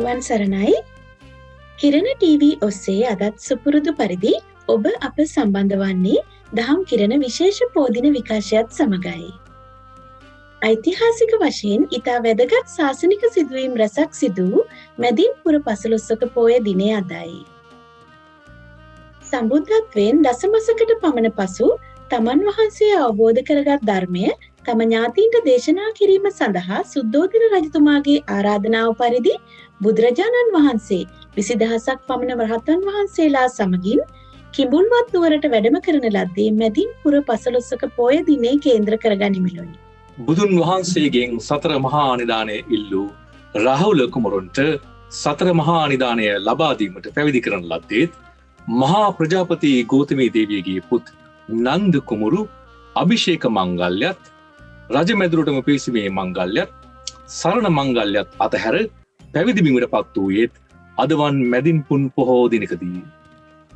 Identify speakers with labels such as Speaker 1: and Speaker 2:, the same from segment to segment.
Speaker 1: තෙරුවන් සරණයි. කිරණ ටීවී ඔස්සේ අදත් සුපුරුදු පරිදි ඔබ අප සම්බන්ධ වන්නේ දහම් කිරණ විශේෂ පෝදින විකාශයත් සමගයි. ඓතිහාසික වශයෙන් ඉතා වැදගත් ශාසනික සිදුවීම් රැසක් සිදු වූ මැදින් පුර 15 පෝය දිනය අදයි. සම්බුද්ධත්වයෙන් දසමසකට පමණ පසු තමන් වහන්සේ අවබෝධ කරගත් ධර්මය තම ඥාතීන්ට දේශනා කිරීම සඳහා සුද්ධෝදන රජතුමාගේ ආරාධනාව පරිදි බුදුරජාණන් වහන්සේ 20000ක් පමණ රහතන් වහන්සේලා සමගින් කිඹුල්වත් නුවරට වැඩම කරන ලද්දේ මැදින් පුර 15 පෝය දිනේ කේන්ද්‍ර කරගනිමිනුයි.
Speaker 2: බුදුන් වහන්සේගෙන් සතර මහා නිදානය ඉල්ලූ රාහුල කුමරුන්ට සතර මහා නිදානය ලබා දීමට පැවිදි කරන ලද්දේත් මහා ප්‍රජාපති ගෞතමී දේවියගේ පුත් නන්ද කුමරු අභිෂේක මංගල්‍යත් රජමැදුරටම පිවිසීමේ මංගල්‍යත් සරණ මංගල්‍යත් අතහැර පැවිදි බිමට පත් වූයේත් අදවන් මැදින් පුන් පොහෝ දිනකදී.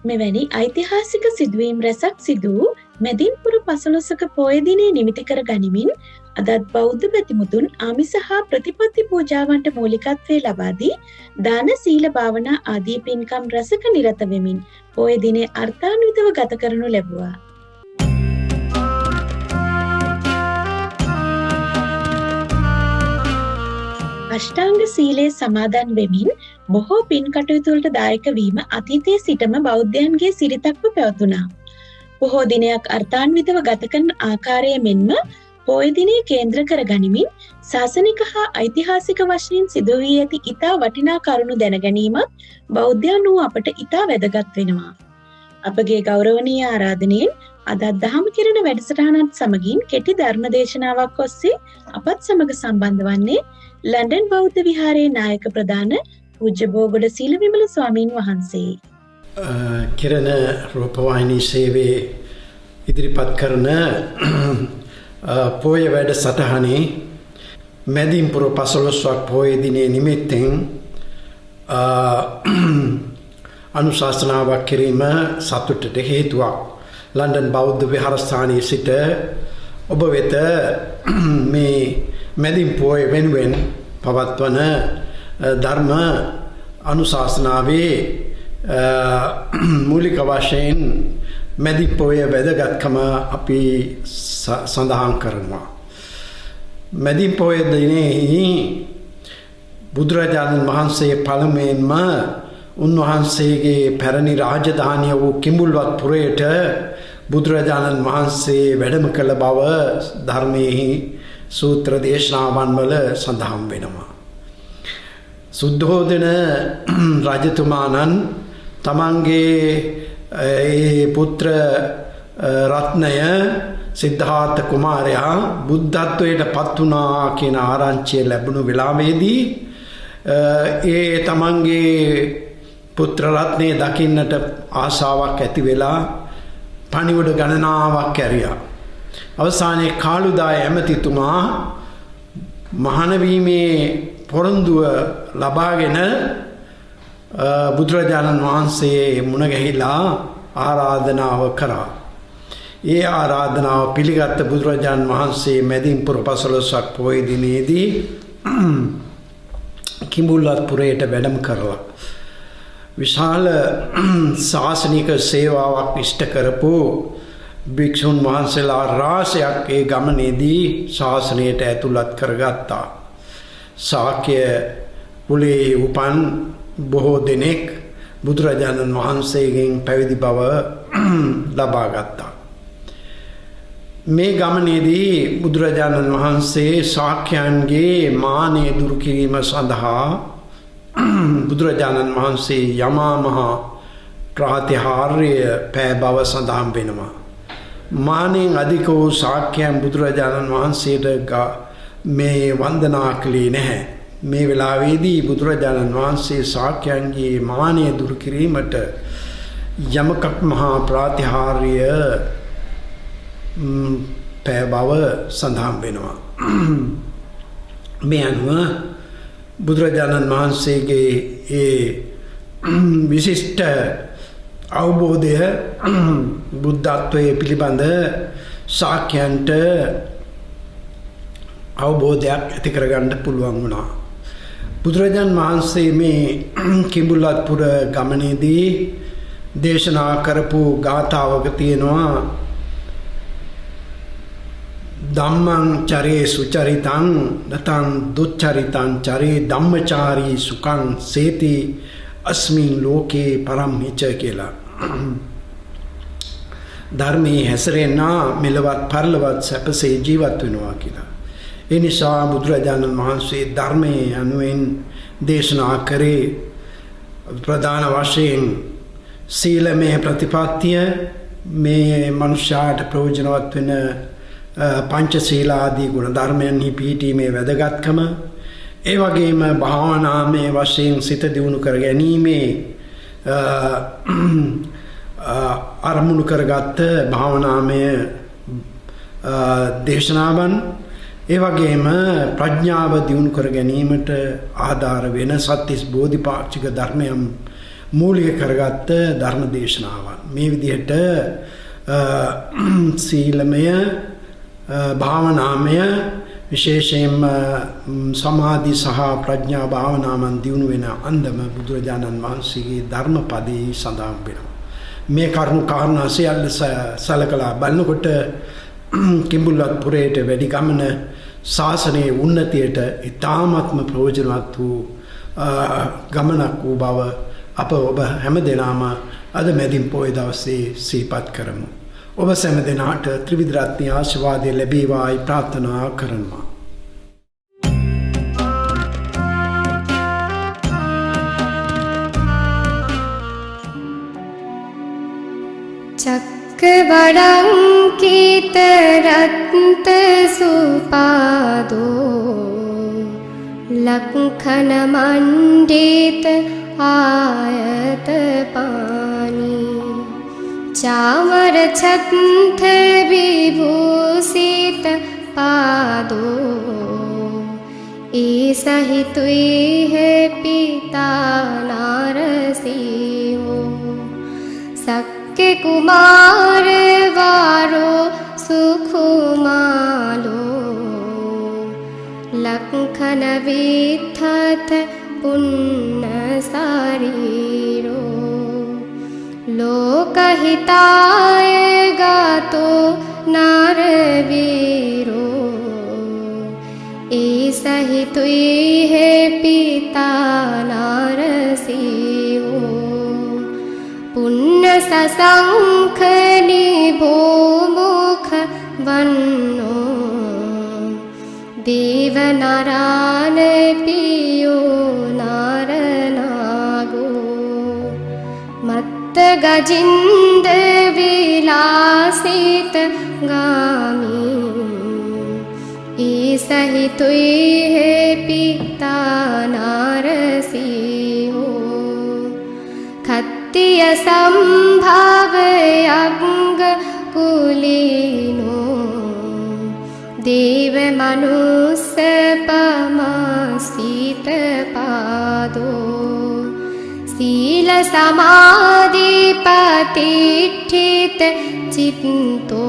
Speaker 1: මෙවැනි ඓතිහාසික සිදුවීම් රැසක් සිදු වූ මැදින් පුර 15 පෝය දිනේ නිමිති කර ගනිමින් අදත් බෞද්ධ ප්‍රතිමුතුන් ආමිස හා ප්‍රතිපත්ති පූජාවන්ට මූලිකත්වයේ ලබා දී දාන සීල භාවනා ආදී පින්කම් රැසක නිරත වෙමින් පෝය දිනේ අර්ථාන්විතව ගත කරනු ලැබුවා. අෂ්ටාංග සීලේ සමාදන් වෙමින් බොහෝ පින් කටයුතු වලට දායක වීම අතීතයේ සිටම බෞද්ධයන්ගේ සිරිතක්ව පැවතුණා. බොහෝ දිනයක් අර්ථාන්විතව ගත කරන ආකාරය මෙන්ම පෝය දිනේ කේන්ද්‍ර කර ගනිමින් ශාසනික හා ඓතිහාසික වශයෙන් සිදු වී ඇති ඉතා වටිනා කරුණු දැන ගැනීමත් බෞද්ධයන් වූ අපට ඉතා වැදගත් වෙනවා. අපගේ ගෞරවනීය ආරාධනයෙන් අදත් දහම් කිරණ වැඩසටහනත් සමගින් කෙටි ධර්ම දේශනාවක් ඔස්සේ අපත් සමග සම්බන්ධ වන්නේ ලන්ඩන් බෞද්ධ විහාරයේ නායක ප්‍රධාන පූජ්‍ය බෝගොඩ සීලවිමල ස්වාමීන් වහන්සේ.
Speaker 3: කිරණ රූපවාහිනී සේවයේ ඉදිරිපත් කරන පෝය වැඩසටහනේ මැදින් පුර 15ක් පෝය දිනේ නිමිත්තෙන් අනුශාසනාවක් කිරීම සතුටට හේතුවක්. ලන්ඩන් බෞද්ධ විහාරස්ථානයේ සිට ඔබ වෙත මේ මැදින් පෝය වෙනුවෙන් පවත්වන ධර්ම අනුශාසනාවේ මූලික වශයෙන් මැදින් පෝය වැදගත්කම අපි සඳහන් කරනවා. මැදින් පෝය දිනෙහි බුදුරජාණන් වහන්සේ පළමුවෙන්ම උන්වහන්සේගේ පැරණි රාජධානිය වූ කිඹුල්වත් පුරයට බුදුරජාණන් වහන්සේ වැඩම කළ බව ධර්මයේ සූත්‍ර දේශනාවන් වල සඳහන් වෙනවා. සුද්ධෝදන රජතුමාණන් තමන්ගේ පුත්‍ර රත්නය සිද්ධාර්ථ කුමාරයා බුද්ධත්වයට පත් වුණා කියන ආරංචිය ලැබුණු වෙලාවේදී ඒ තමන්ගේ පුත්‍ර රත්නය දකින්නට ආසාවක් ඇති වෙලා පණිවිඩ ගණනාවක් ඇරියා. අවසානයේ කාළුදාය ඇමතිතුමා මහාන වීමේ පොරොන්දුව ලබාගෙන බුදුරජාණන් වහන්සේ මුණ ගැහිලා ආරාධනාව කරා. ඒ ආරාධනාව පිළිගත් බුදුරජාණන් වහන්සේ මැදින් පුර 15ක් පෝය දිනේදී කිඹුල්වත් පුරයට වැඩම කරලා විශාල ශාසනික සේවාවක් ඉෂ්ට කරපු භික්ෂුන් වහන්සේලා රාශියක් ඒ ගමනේදී ශාසනයට ඇතුළත් කරගත්තා. ශාක්‍ය කුලයේ උපන් බොහෝ දෙනෙක් බුදුරජාණන් වහන්සේගෙන් පැවිදි බව ලබා ගත්තා. මේ ගමනේදී බුදුරජාණන් වහන්සේ ශාක්‍යයන්ගේ මානය දුරු කිරීම සඳහා බුදුරජාණන් වහන්සේ යමා මහා ප්‍රාතිහාර්ය පෑ බව සඳහන් වෙනවා. මානෙන් අධික වූ ශාක්‍යයන් බුදුරජාණන් වහන්සේට මේ වන්දනා කළේ නැහැ. මේ වෙලාවේදී බුදුරජාණන් වහන්සේ ශාක්‍යයන්ගේ මානය දුරු කිරීමට යමක මහා ප්‍රාතිහාර්ය පෑ බව සඳහන් වෙනවා. මේ අනුව බුදුරජාණන් වහන්සේගේ ඒ විශිෂ්ට අවබෝධය බුද්ධත්වයේ පිළිබඳ ශාක්‍යයන්ට අවබෝධයක් ඇති කරගන්න පුළුවන් වුණා. බුදුරජාන් වහන්සේ මේ කිඹුල්වත්පුර ගමනේදී දේශනා කරපු ගාථාවක තියෙනවා ධම්මං චරේ සුචරිතං නතං දුච්චරිතං චරේ ධම්මචාරී සුඛං සේති අස්මින් ලෝකේ පරම්හිච කියලා. ධර්මයේ හැසිරෙනා මෙලවත් පරලවත් සැපසේ ජීවත් වෙනවා කියලා. ඒ නිසා බුදුරජාණන් වහන්සේ ධර්මයේ අනුවෙන් දේශනා කරේ ප්‍රධාන වශයෙන් සීලමය ප්‍රතිපත්තිය, මේ මනුෂ්‍යයාට ප්‍රයෝජනවත් වෙන පංචශීල ආදී ගුණ ධර්මයන්හි පිහිටීමේ වැදගත්කම, ඒ වගේම භාවනාමය වශයෙන් සිත දියුණු කර ගැනීමේ අරමුණු කරගත්ත භාවනාමය දේශනාවන්, ඒ වගේම ප්‍රඥාව දියුණු කර ගැනීමට ආධාර වෙන සත්‍තිස් බෝධිපාක්ෂික ධර්මයන් මූලික කරගත්ත ධර්ම දේශනාවන්. මේ විදිහට සීලමය, භාවනාමය, විශේෂයෙන්ම සමාධි සහ ප්‍රඥා භාවනාවන් දියුණු වෙන අන්දම බුදුරජාණන් වහන්සේගේ ධර්මපදයේ සඳහන් වෙනවා. මේ කරුණු කාරණා සියල්ල සලකලා බලනකොට කිඹුල්වත්පුරයට වැඩි ගමන ශාසනයේ උන්නතියට ඉතාමත්ම ප්‍රයෝජනවත් වූ ගමනක් වූ බව අප ඔබ හැම දෙනාම අද මැදින් පොය දවසේ සිහිපත් කරමු. ඔබ සෑම දෙනාට ත්‍රිවිධ රත්නයේ ආශිර්වාදය ලැබේවායි ප්‍රාර්ථනා කරනවා.
Speaker 4: චක්කවඩංකිත රත්ත සුපාදෝ ලක්ඛන මණ්ඩිත ආයත පානි चामर छत्थ विभूषित पादो ऐसा ही तुई है पिता नारसिंहो सक्के कुमार वारो सुखुमालो लखन विथत पुण्य सारीरो लोकहिताय गातो नारवीरो ऐसा ही तुई है पिता नारसिंहो पुण्य सशंख निभो मुख वन्नो देव नारायण पियो नारनागो मत गजिंद विलासित गामी ऐसा ही तुई है पिता नारसिंहो खत्तिय संभाव अंग कुलीनो देव मनुष्य पमासित पादो शील समाधि प्रतिष्ठित चित्तो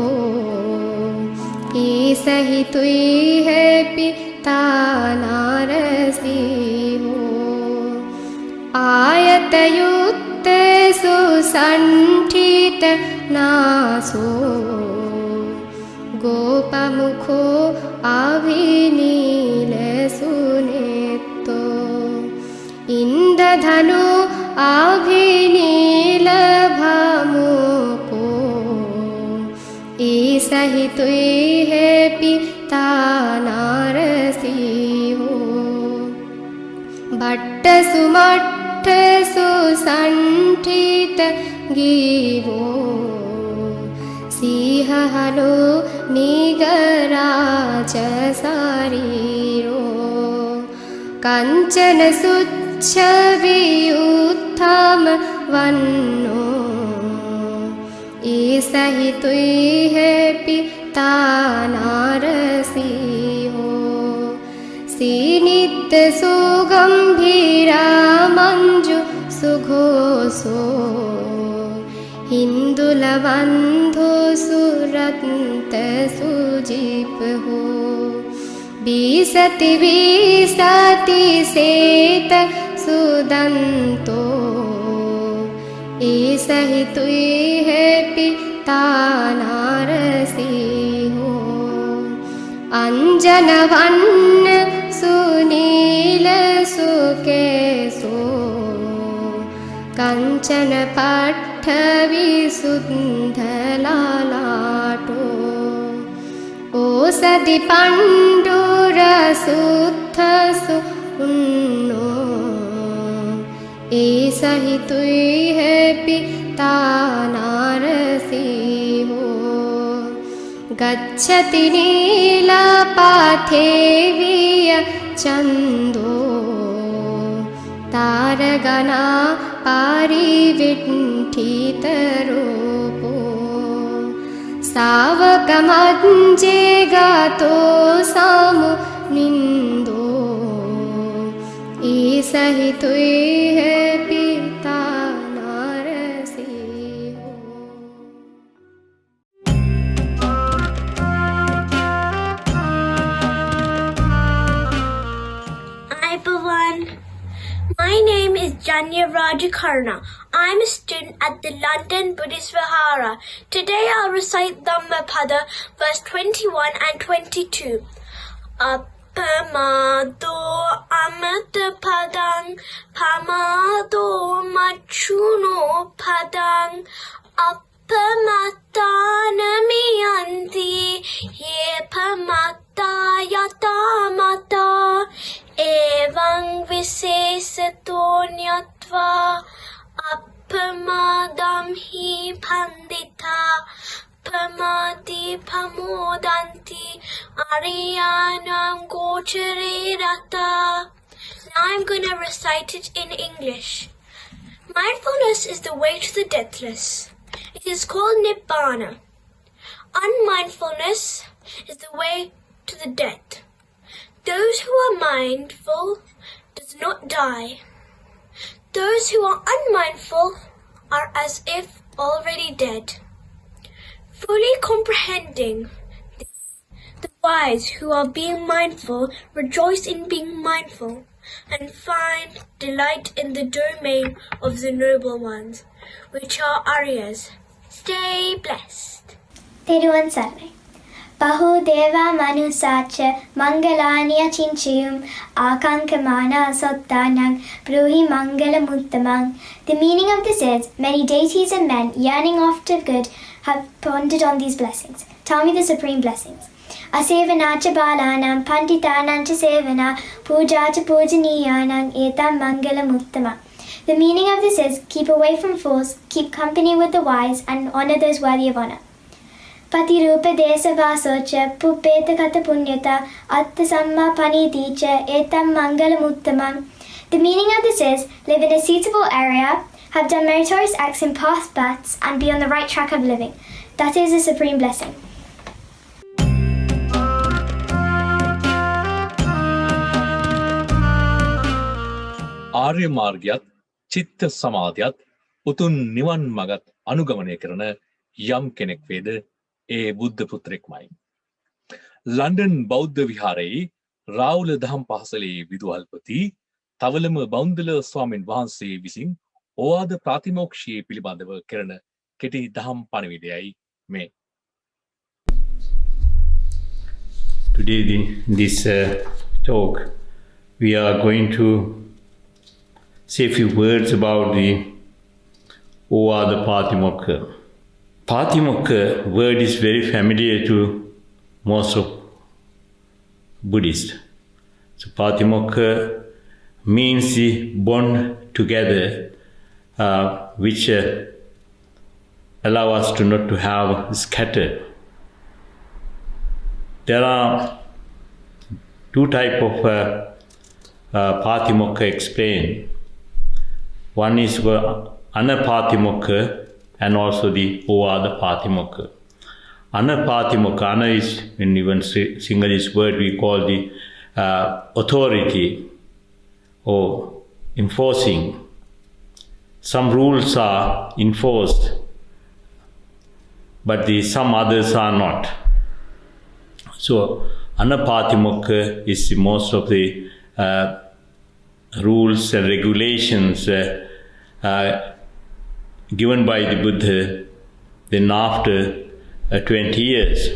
Speaker 4: ऐसा ही तुई है पिता नारसिंहो आयत युक्त सुसंठित नासो गोपमुखो अभिनील सुनेतो इंद्रधनु अभिनील भामुको ऐसा ही तुई है पिता नारसिंहो भट्ट सुमट्ठ सुसंठित गीवो सिंह हलो निगराज सारीरो कंचन सुच्छ वियुत्थम वन्नो ऐसा ही तुई है पिता नारसिंहो सीनित सुगंभीरा मंजु सुघोषो हिंदुलबंधु सुरत्त सुजीप हो බීසති වීසති සේත සුදන්තෝ ඒසහිතුයි හෙපි තානාරසිහෝ අංජනවන්න සුනීල සුකේසෝ කංචන පට්ඨ විසුද්ධලාලාටෝ ඕසදි පණ්ඩුර සුත්තසු උන්නෝ ඒසහිතුයි හෙපි තානාරසිහෝ ගච්ඡති නීලපාථේවිය චන්දෝ තාරගනා පාරිවිට්ඨිතරූපෝ සාවකමංජේ ගාතෝ සමු නින්දෝ ඒසහිතුයි හෙපි තානාරසිහෝ.
Speaker 5: Hi everyone, my name is Janya Rajakarna. I'm a student at the London Buddhist Vihara. Today I'll recite Dhammapada verse 21 and 22. Apamado amata padang pamado machuno padang apamatanamiyanti ye pamata yatamata evang visesato nyatva appamadam hi pandita pamati pamodanti ariyanam gochare rata. Now I'm going to recite it in English. Mindfulness is the way to the deathless. It is called Nibbana. Unmindfulness is the way to the death. Those who are mindful does not die. Those who are unmindful are as if already dead. Fully comprehending this, the wise who are being mindful rejoice in being mindful and find delight in the domain of the noble ones, which are Aryas. Stay blessed.
Speaker 6: තෙරුවන් සරණයි. බහුදේවා මනුසාච මංගලානිය චින්චියුම් ආකාංකමානා සොත්තානං බ්‍රූහි මංගල මුත්තමං. The meaning of this is, many deities and men yearning after good have pondered on these blessings. Tell me the supreme blessings. Asevanacha balanam panditanancha sevana pujacha pujaniyanam etam mangala muttama. The meaning of this is, keep away from fools, keep company with the wise, and honor those worthy of honor. Patirupa desa vasocha pupeta kata punyata atta samma paniticha etam mangala muttamam. The meaning of this is, live in a suitable area, have done meritorious acts in past births, and be on the right track of living. That is a supreme blessing.
Speaker 2: ආර්ය මාර්ගයත් චිත්ත සමාධියත් උතුම් නිවන් මගත් අනුගමනය කරන යම් කෙනෙක් වේද ඒ බුද්ධ පුත්‍රෙක්මයි. London බෞද්ධ විහාරයේ රාවුල දහම් පාසලේ විදුහල්පති තවලම බෞන්දල ස්වාමීන් වහන්සේ විසින් ඕවාද ප්‍රාතිමෝක්ෂයේ පිළිබඳව කරන කෙටි දහම් පණිවිඩයයි මේ.
Speaker 7: Today in this talk we are going to say a few words about the Ovada Patimokka. Patimokka word is very familiar to most of Buddhists. So Patimokka means the bond together which allow us to not to have scattered. There are two types of Patimokka explained. One is Anapatimokka and also the Ovada Patimokka. Anapatimokka, Ana is in even Sinhalese word we call the authority or enforcing. Some rules are enforced, but some others are not. So Anapatimokka is most of the rules and regulations given by the Buddha then after 20 years.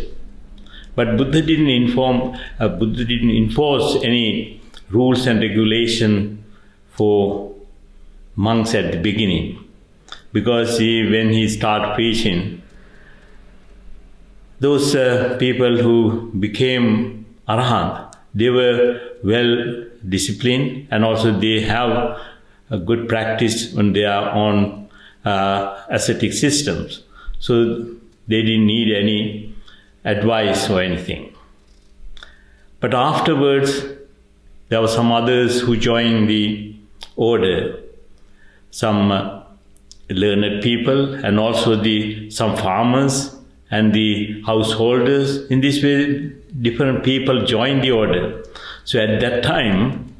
Speaker 7: But Buddha didn't enforce any rules and regulation for monks at the beginning, because when he started preaching, those people who became arahant, they were well disciplined, and also they have a good practice on their own ascetic systems. So they didn't need any advice or anything. But afterwards, there were some others who joined the order, some learned people, and also some farmers and the householders. In this way, different people joined the order. So at that time,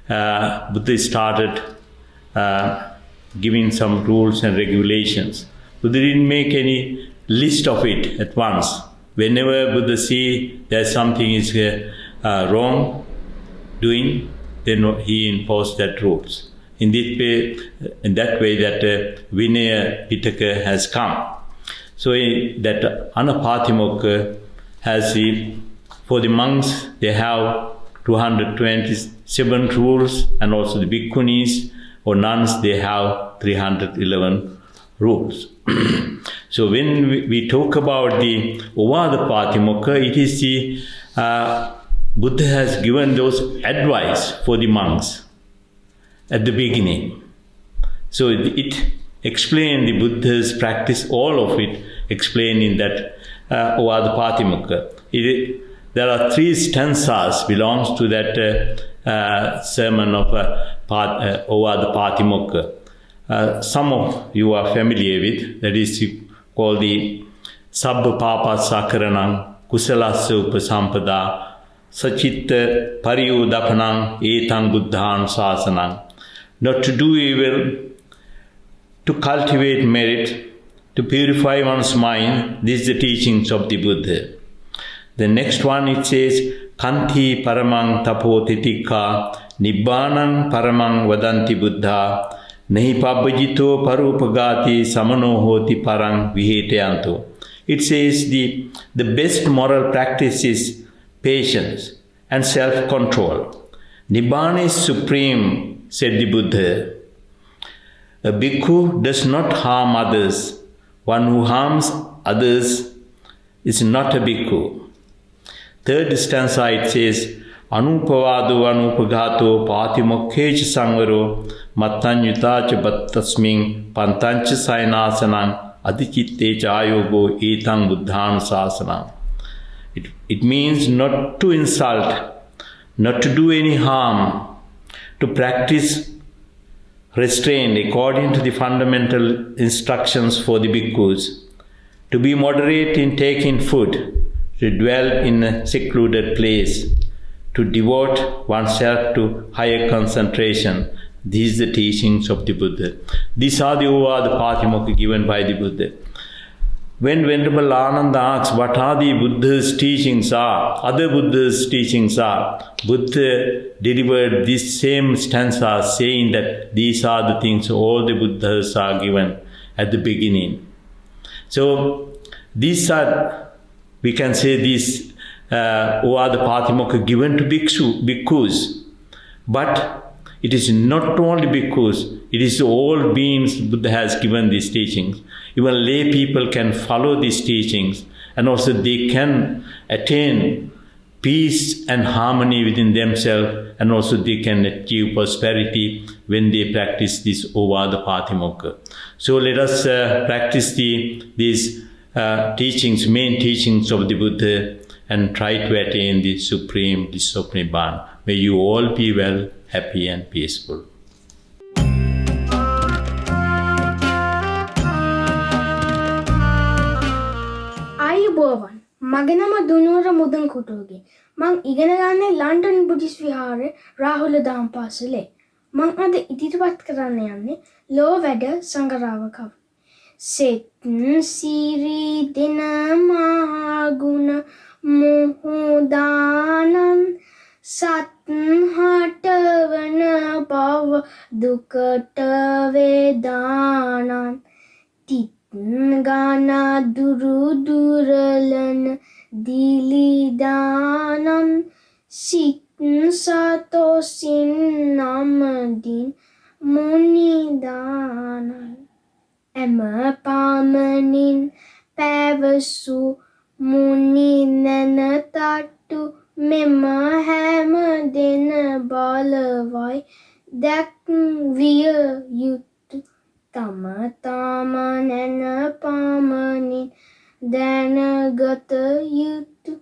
Speaker 7: Buddha started giving some rules and regulations. Buddha didn't make any list of it at once. Whenever Buddha see that something is wrong doing, then he imposed that rules. In that way that Vinaya Pitaka has come. So that Anapatimokka has for the monks, they have 227 rules, and also the bhikkhunis or nuns, they have 311 rules. So when we talk about the Ovadapatimokka, it is the Buddha has given those advice for the monks at the beginning. So it explained the Buddha's practice, all of it explained in that Ovadapatimokka. There are 3 stanzas belongs to that sermon of Ovadapatimokka. Some of you are familiar with, that is called the Sabba Papa Sakaranam Kusalasa Upasampada Sachitta Pariyudapanam Etang Buddhan Sasanam. Not to do evil, to cultivate merit, to purify one's mind. These are the teachings of the Buddha. The next one, it says, Kanti Paramang Tapo Titika Nibbanan Paramang Vadanti Buddha Nahi Pabajito Parupagati Samano Hoti Parang Viheteyanto. It says the best moral practice is patience and self-control. Nibbana is supreme, said the Buddha. A bhikkhu does not harm others. One who harms others is not a bhikkhu. Third stanza, it says, Anupavado anupagato patimokhecha sangvaro mattanyutacha battasming pantancha sainasanam adhicittecha ayogo etang buddhan sasanam. It means not to insult, not to do any harm, to practice restraint according to the fundamental instructions for the bhikkhus, to be moderate in taking food, to dwell in a secluded place, to devote oneself to higher concentration. These are the teachings of the Buddha. These are the Ovadapatimokka given by the Buddha. When Venerable Ananda asks what are the Buddha's teachings other Buddha's teachings Buddha delivered this same stanza saying that these are the things all the Buddhas are given at the beginning. So these are, we can say, these Ovadapatimokka given to bhikkhus. But it is not only bhikkhus, it is all beings Buddha has given these teachings. Even lay people can follow these teachings, and also they can attain peace and harmony within themselves, and also they can achieve prosperity when they practice this Ovadapatimokka. So let us practice these teachings, main teachings of the Buddha, and try to attain the supreme bliss of Nibbana. May you all be well, happy and peaceful.
Speaker 8: ආයුබෝවන් මගේ නම දුනුවර මුදුන් කුටුගේ මං ඉගෙන ගන්නේ London Buddhist විහාරේ Rahula දහම් පාසලේ මං අද ඉදිරිපත් කරන්න යන්නේ ලෝ වැඩ සංගරාව කවි සෙත් සිරි දින මහා ගුණ මුහුදා සත්හට වන බව දුකට වේදානන් තිත් ගාන දුරු දුරලන දිලිදානන් සිත් සතෝසින් නමදින් මුනිදානන් එම පාමනින් පැවසු මුනි නැනතට්ටු මෙම හැම දෙන බලවයි දැක්විය යුතු තම තාම නැන පාමනින් දැනගත යුතු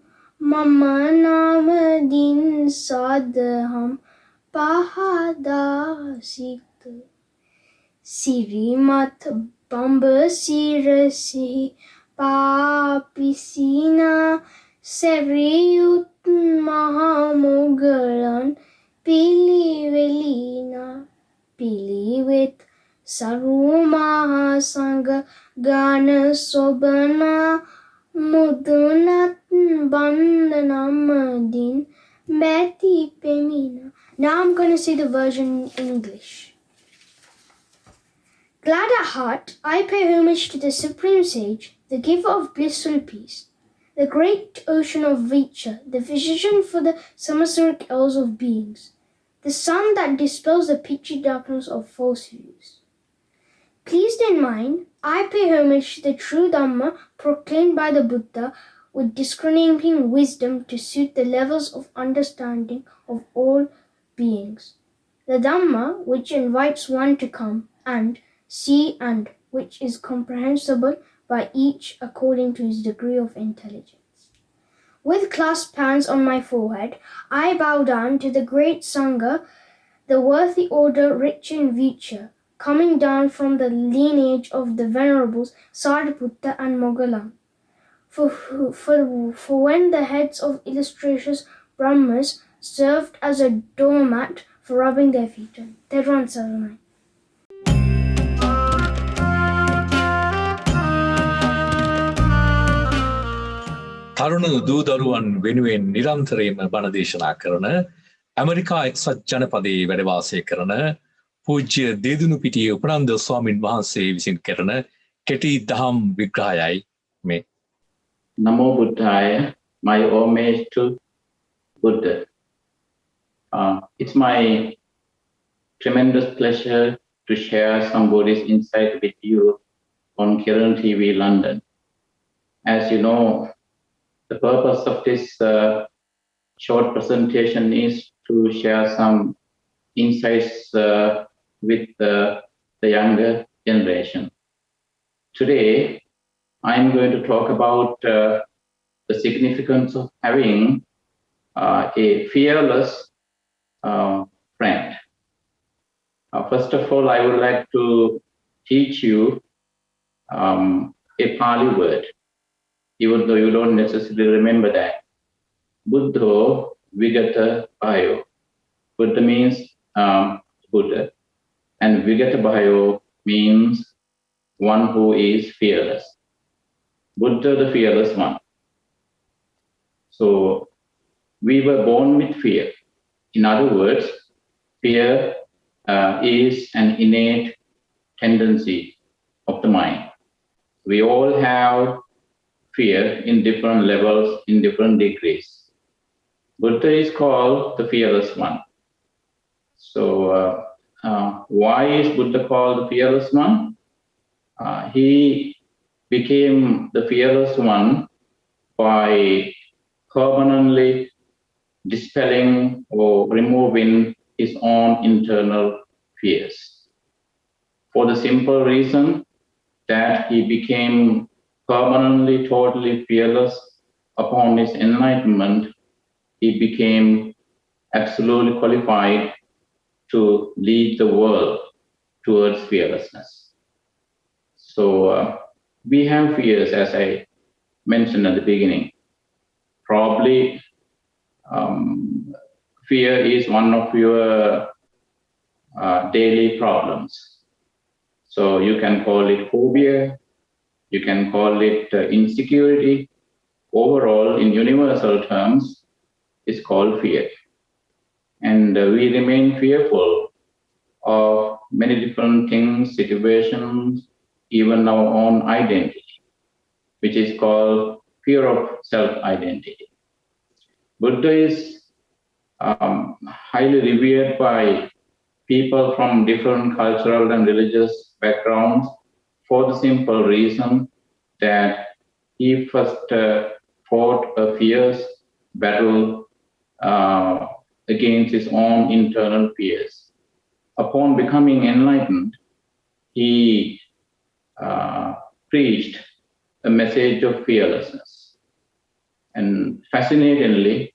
Speaker 8: මම නාමදින් සදහම් පහදාසිත සිරිමත් බඹ සිරසිහි පාපිසිනා සැරියුත් මහමුගලන් පිළිවෙලිනා පිළිවෙත් සරුමහසඟ ගාන සොබනා මුදුනත් බන්ධනම්මදින් බැති පෙමින. Now I'm going to say the version in English. Glad at heart, I pay homage to the Supreme Sage, the giver of blissful peace, the great ocean of Vicha, the physician for the samsaric ills of beings, the sun that dispels the pitchy darkness of false views. Pleased in mind, I pay homage to the true Dhamma proclaimed by the Buddha with discriminating wisdom to suit the levels of understanding of all beings. The Dhamma which invites one to come and see and which is comprehensible by each according to his degree of intelligence. With clasped hands on my forehead, I bow down to the great Sangha, the worthy order rich in Vicha, coming down from the lineage of the venerables Sariputta and Mogalam. For when the heads of illustrious Brahmas served as a doormat for rubbing their feet on. Tedran Saranai.
Speaker 2: තරුණ දූදරුවන් වෙනුවෙන් නිරන්තරයෙන්ම බණ දේශනා කරන America එක්සත් ජනපදයේ වැඩ වාසය කරන පූජ්‍ය දේදුණු පිටියේ උපනන්ද ස්වාමින් වහන්සේ විසින් කරන කෙටි දහම් විග්‍රහයයි මේ.
Speaker 9: Namo Buddhaya, my homage to Buddha. It's my tremendous pleasure to share some Buddhist insight with you on Kirana TV London. As you know, the purpose of this short presentation is to share some insights with the younger generation. Today, I'm going to talk about the significance of having a fearless friend. First of all, I would like to teach you a Pali word, even though you don't necessarily remember that. Buddho Vigata Bhayo. Buddha means Buddha, and Vigata Bhayo means one who is fearless. Buddha, the fearless one. So we were born with fear. In other words, fear is an innate tendency of the mind. We all have fear in different levels, in different degrees. Buddha is called the fearless one. So why is Buddha called the fearless one? He became the fearless one by permanently dispelling or removing his own internal fears. For the simple reason that he became permanently, totally fearless upon his enlightenment, he became absolutely qualified to lead the world towards fearlessness. So we have fears, as I mentioned at the beginning. Probably fear is one of your daily problems. So you can call it phobia, you can call it insecurity. Overall, in universal terms, it's called fear. and we remain fearful of many different things, situations, even our own identity, which is called fear of self-identity. Buddha is highly revered by people from different cultural and religious backgrounds for the simple reason that he first fought a fierce battle against his own internal fears. Upon becoming enlightened, he preached a message of fearlessness. And fascinatingly,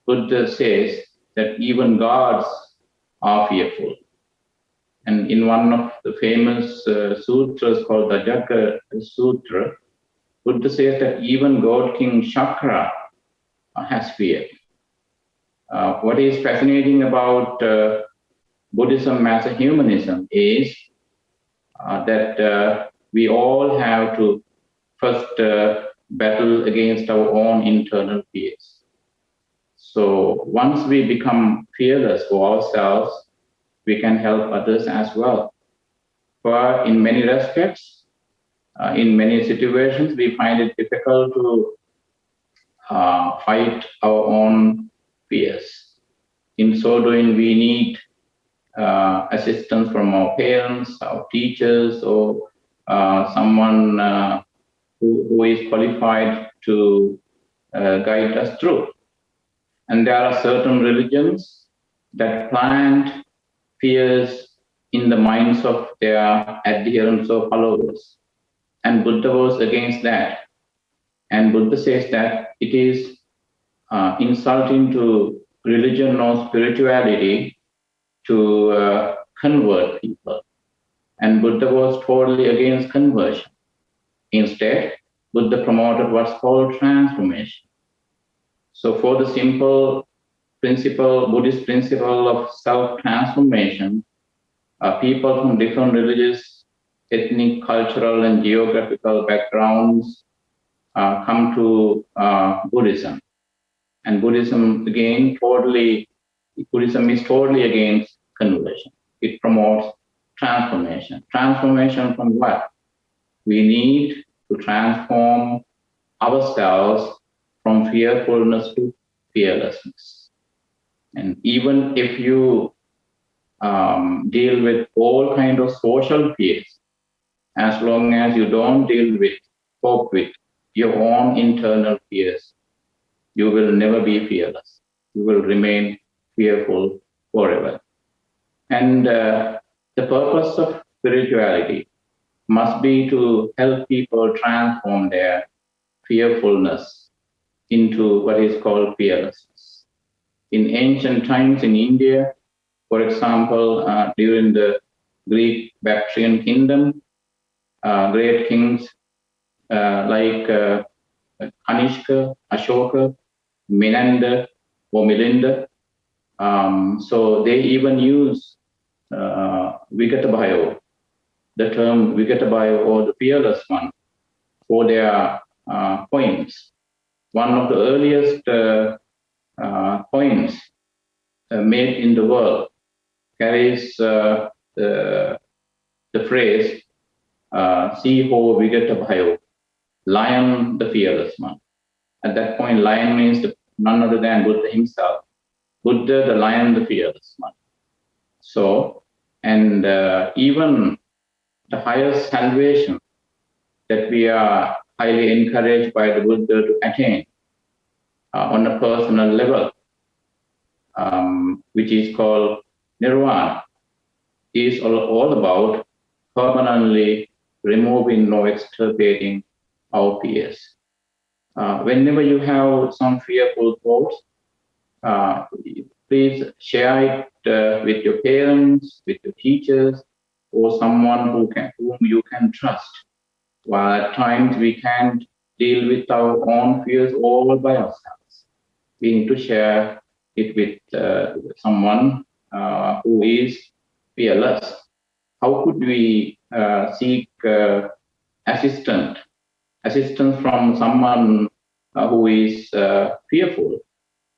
Speaker 9: Buddha says that even gods are fearful. And in one of the famous sutras called the Jagga Sutra, Buddha says that even God King Shakra has fear. What is fascinating about Buddhism as a humanism is that we all have to first battle against our own internal fears. So once we become fearless for ourselves, we can help others as well. But in many respects, in many situations, we find it difficult to fight our own fears. In so doing, we need assistance from our parents, our teachers, or someone who is qualified to guide us through. And there are certain religions that plant fears in the minds of their adherents or followers. And Buddha was against that. And Buddha says that it is insulting to religion or spirituality to convert people. And Buddha was totally against conversion. Instead, Buddha promoted what's called transformation. So for the simple principle, Buddhist principle of self-transformation, people from different religious, ethnic, cultural, and geographical backgrounds come to Buddhism. And Buddhism is totally against conversion. It promotes transformation. Transformation from what? We need to transform ourselves from fearfulness to fearlessness. And even if you deal with all kinds of social fears, as long as you don't cope with your own internal fears, you will never be fearless. You will remain fearful forever. And the purpose of spirituality must be to help people transform their fearfulness into what is called fearlessness. In ancient times in India, for example, during the Greek Bactrian kingdom, great kings like Kanishka, Ashoka, Menander, or Milinda, so they even use Vigatabhayo, the term Vigatabhayo or the fearless one, for their coins. One of the earliest coins made in the world carries the phrase Siho Vigatabhayo, Lion the fearless one. At that point, lion means none other than Buddha himself. Buddha, the lion, the fearless one. So, and even the highest salvation that we are highly encouraged by the Buddha to attain on a personal level, which is called nirvana, is all about permanently removing or extirpating our fears. Whenever you have some fearful thoughts, please share it with your parents, with your teachers, or someone whom you can trust. While at times we can't deal with our own fears all by ourselves, we need to share it with someone who is fearless. How could we seek assistance from someone who is fearful?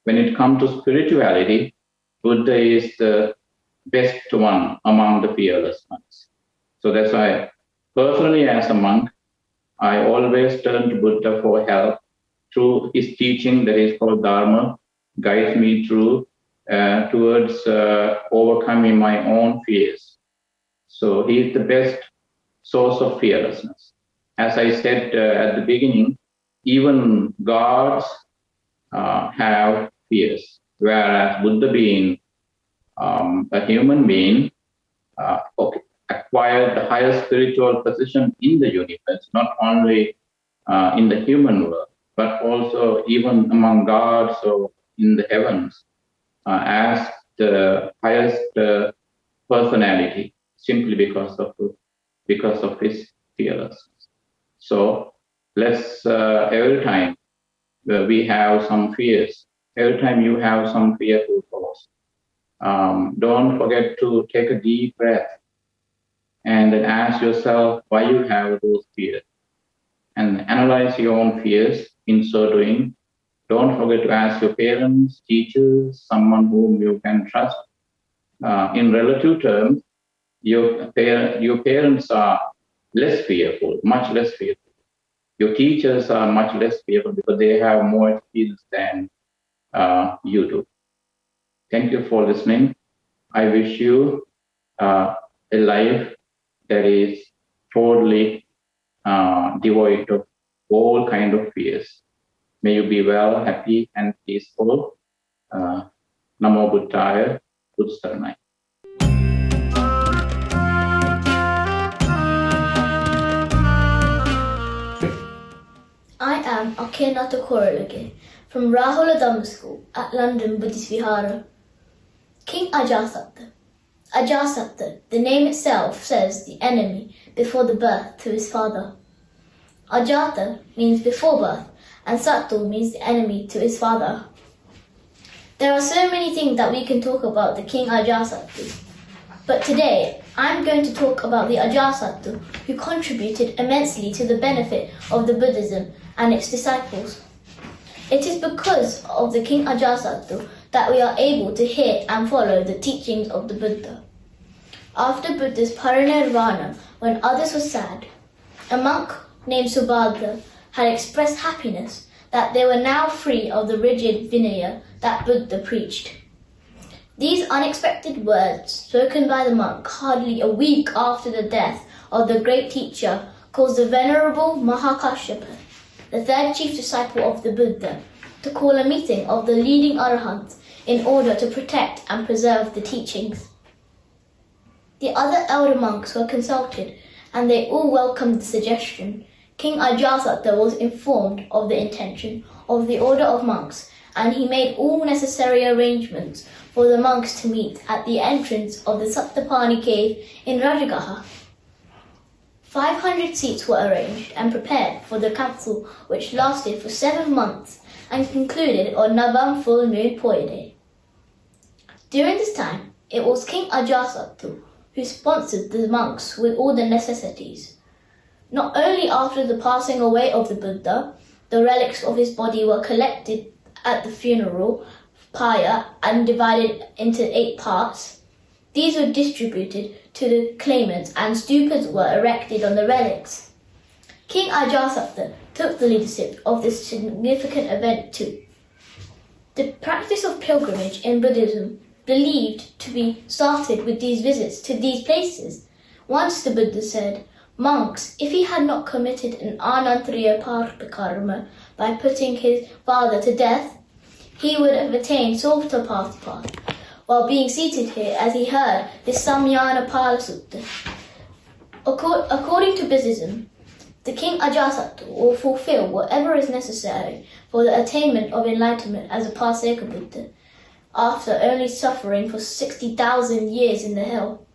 Speaker 9: When it comes to spirituality, Buddha is the best one among the fearless ones. So that's why, personally as a monk, I always turn to Buddha for help through his teaching that is called Dharma, guides me through towards overcoming my own fears. So he is the best source of fearlessness. As I said at the beginning, even gods have fears, whereas Buddha being a human being acquired the highest spiritual position in the universe, not only in the human world, but also even among gods or in the heavens, as the highest personality, simply because of his fearlessness. So let's every time we have some fears, every time you have some fearful thoughts, don't forget to take a deep breath and then ask yourself why you have those fears, and analyze your own fears. In so doing, don't forget to ask your parents, teachers, someone whom you can trust. In relative terms, your parents are less fearful, much less fearful. Your teachers are much less fearful because they have more experience than you do. Thank you for listening. I wish you a life that is totally devoid of all kind of fears. May you be well, happy, and peaceful. Namo Buddhaya, Buddha Saranai.
Speaker 10: I am Akenata Korolage from Rahula Dhamma School at London Buddhist Vihara. King Ajatasattu. Ajatasattu, the name itself says the enemy before the birth to his father. Ajata means before birth, and Sattu means the enemy to his father. There are so many things that we can talk about the King Ajatasattu, but today I'm going to talk about the Ajatasattu who contributed immensely to the benefit of the Buddhism and its disciples. It is because of the King Ajatasattu that we are able to hear and follow the teachings of the Buddha. After Buddha's parinirvana, when others were sad, a monk named Subhadra had expressed happiness that they were now free of the rigid Vinaya that Buddha preached. These unexpected words, spoken by the monk hardly a week after the death of the great teacher, caused the Venerable Mahakashyapa, the third chief disciple of the Buddha, to call a meeting of the leading arahants in order to protect and preserve the teachings. The other elder monks were consulted, and they all welcomed the suggestion. King Ajatasattu was informed of the intention of the order of monks, and he made all necessary arrangements for the monks to meet at the entrance of the Sattapani cave in Rajagaha. 500 seats were arranged and prepared for the council, which lasted for 7 months and concluded on Navam full moon Poya day. During this time, it was King Ajatasattu who sponsored the monks with all the necessities. Not only after the passing away of the Buddha, the relics of his body were collected at the funeral pyre and divided into 8 parts. These were distributed to the claimants and stupas were erected on the relics. King Ajatasattu took the leadership of this significant event too. The practice of pilgrimage in Buddhism believed to be started with these visits to these places. Once the Buddha said, monks, if he had not committed an anantariya karma by putting his father to death, he would have attained Sotapathipatha while being seated here as he heard the Samyana Pala Sutta. According to Buddhism, the King Ajatasattu will fulfill whatever is necessary for the attainment of enlightenment as a Paseka Buddha, after only suffering for 60,000 years in the hell.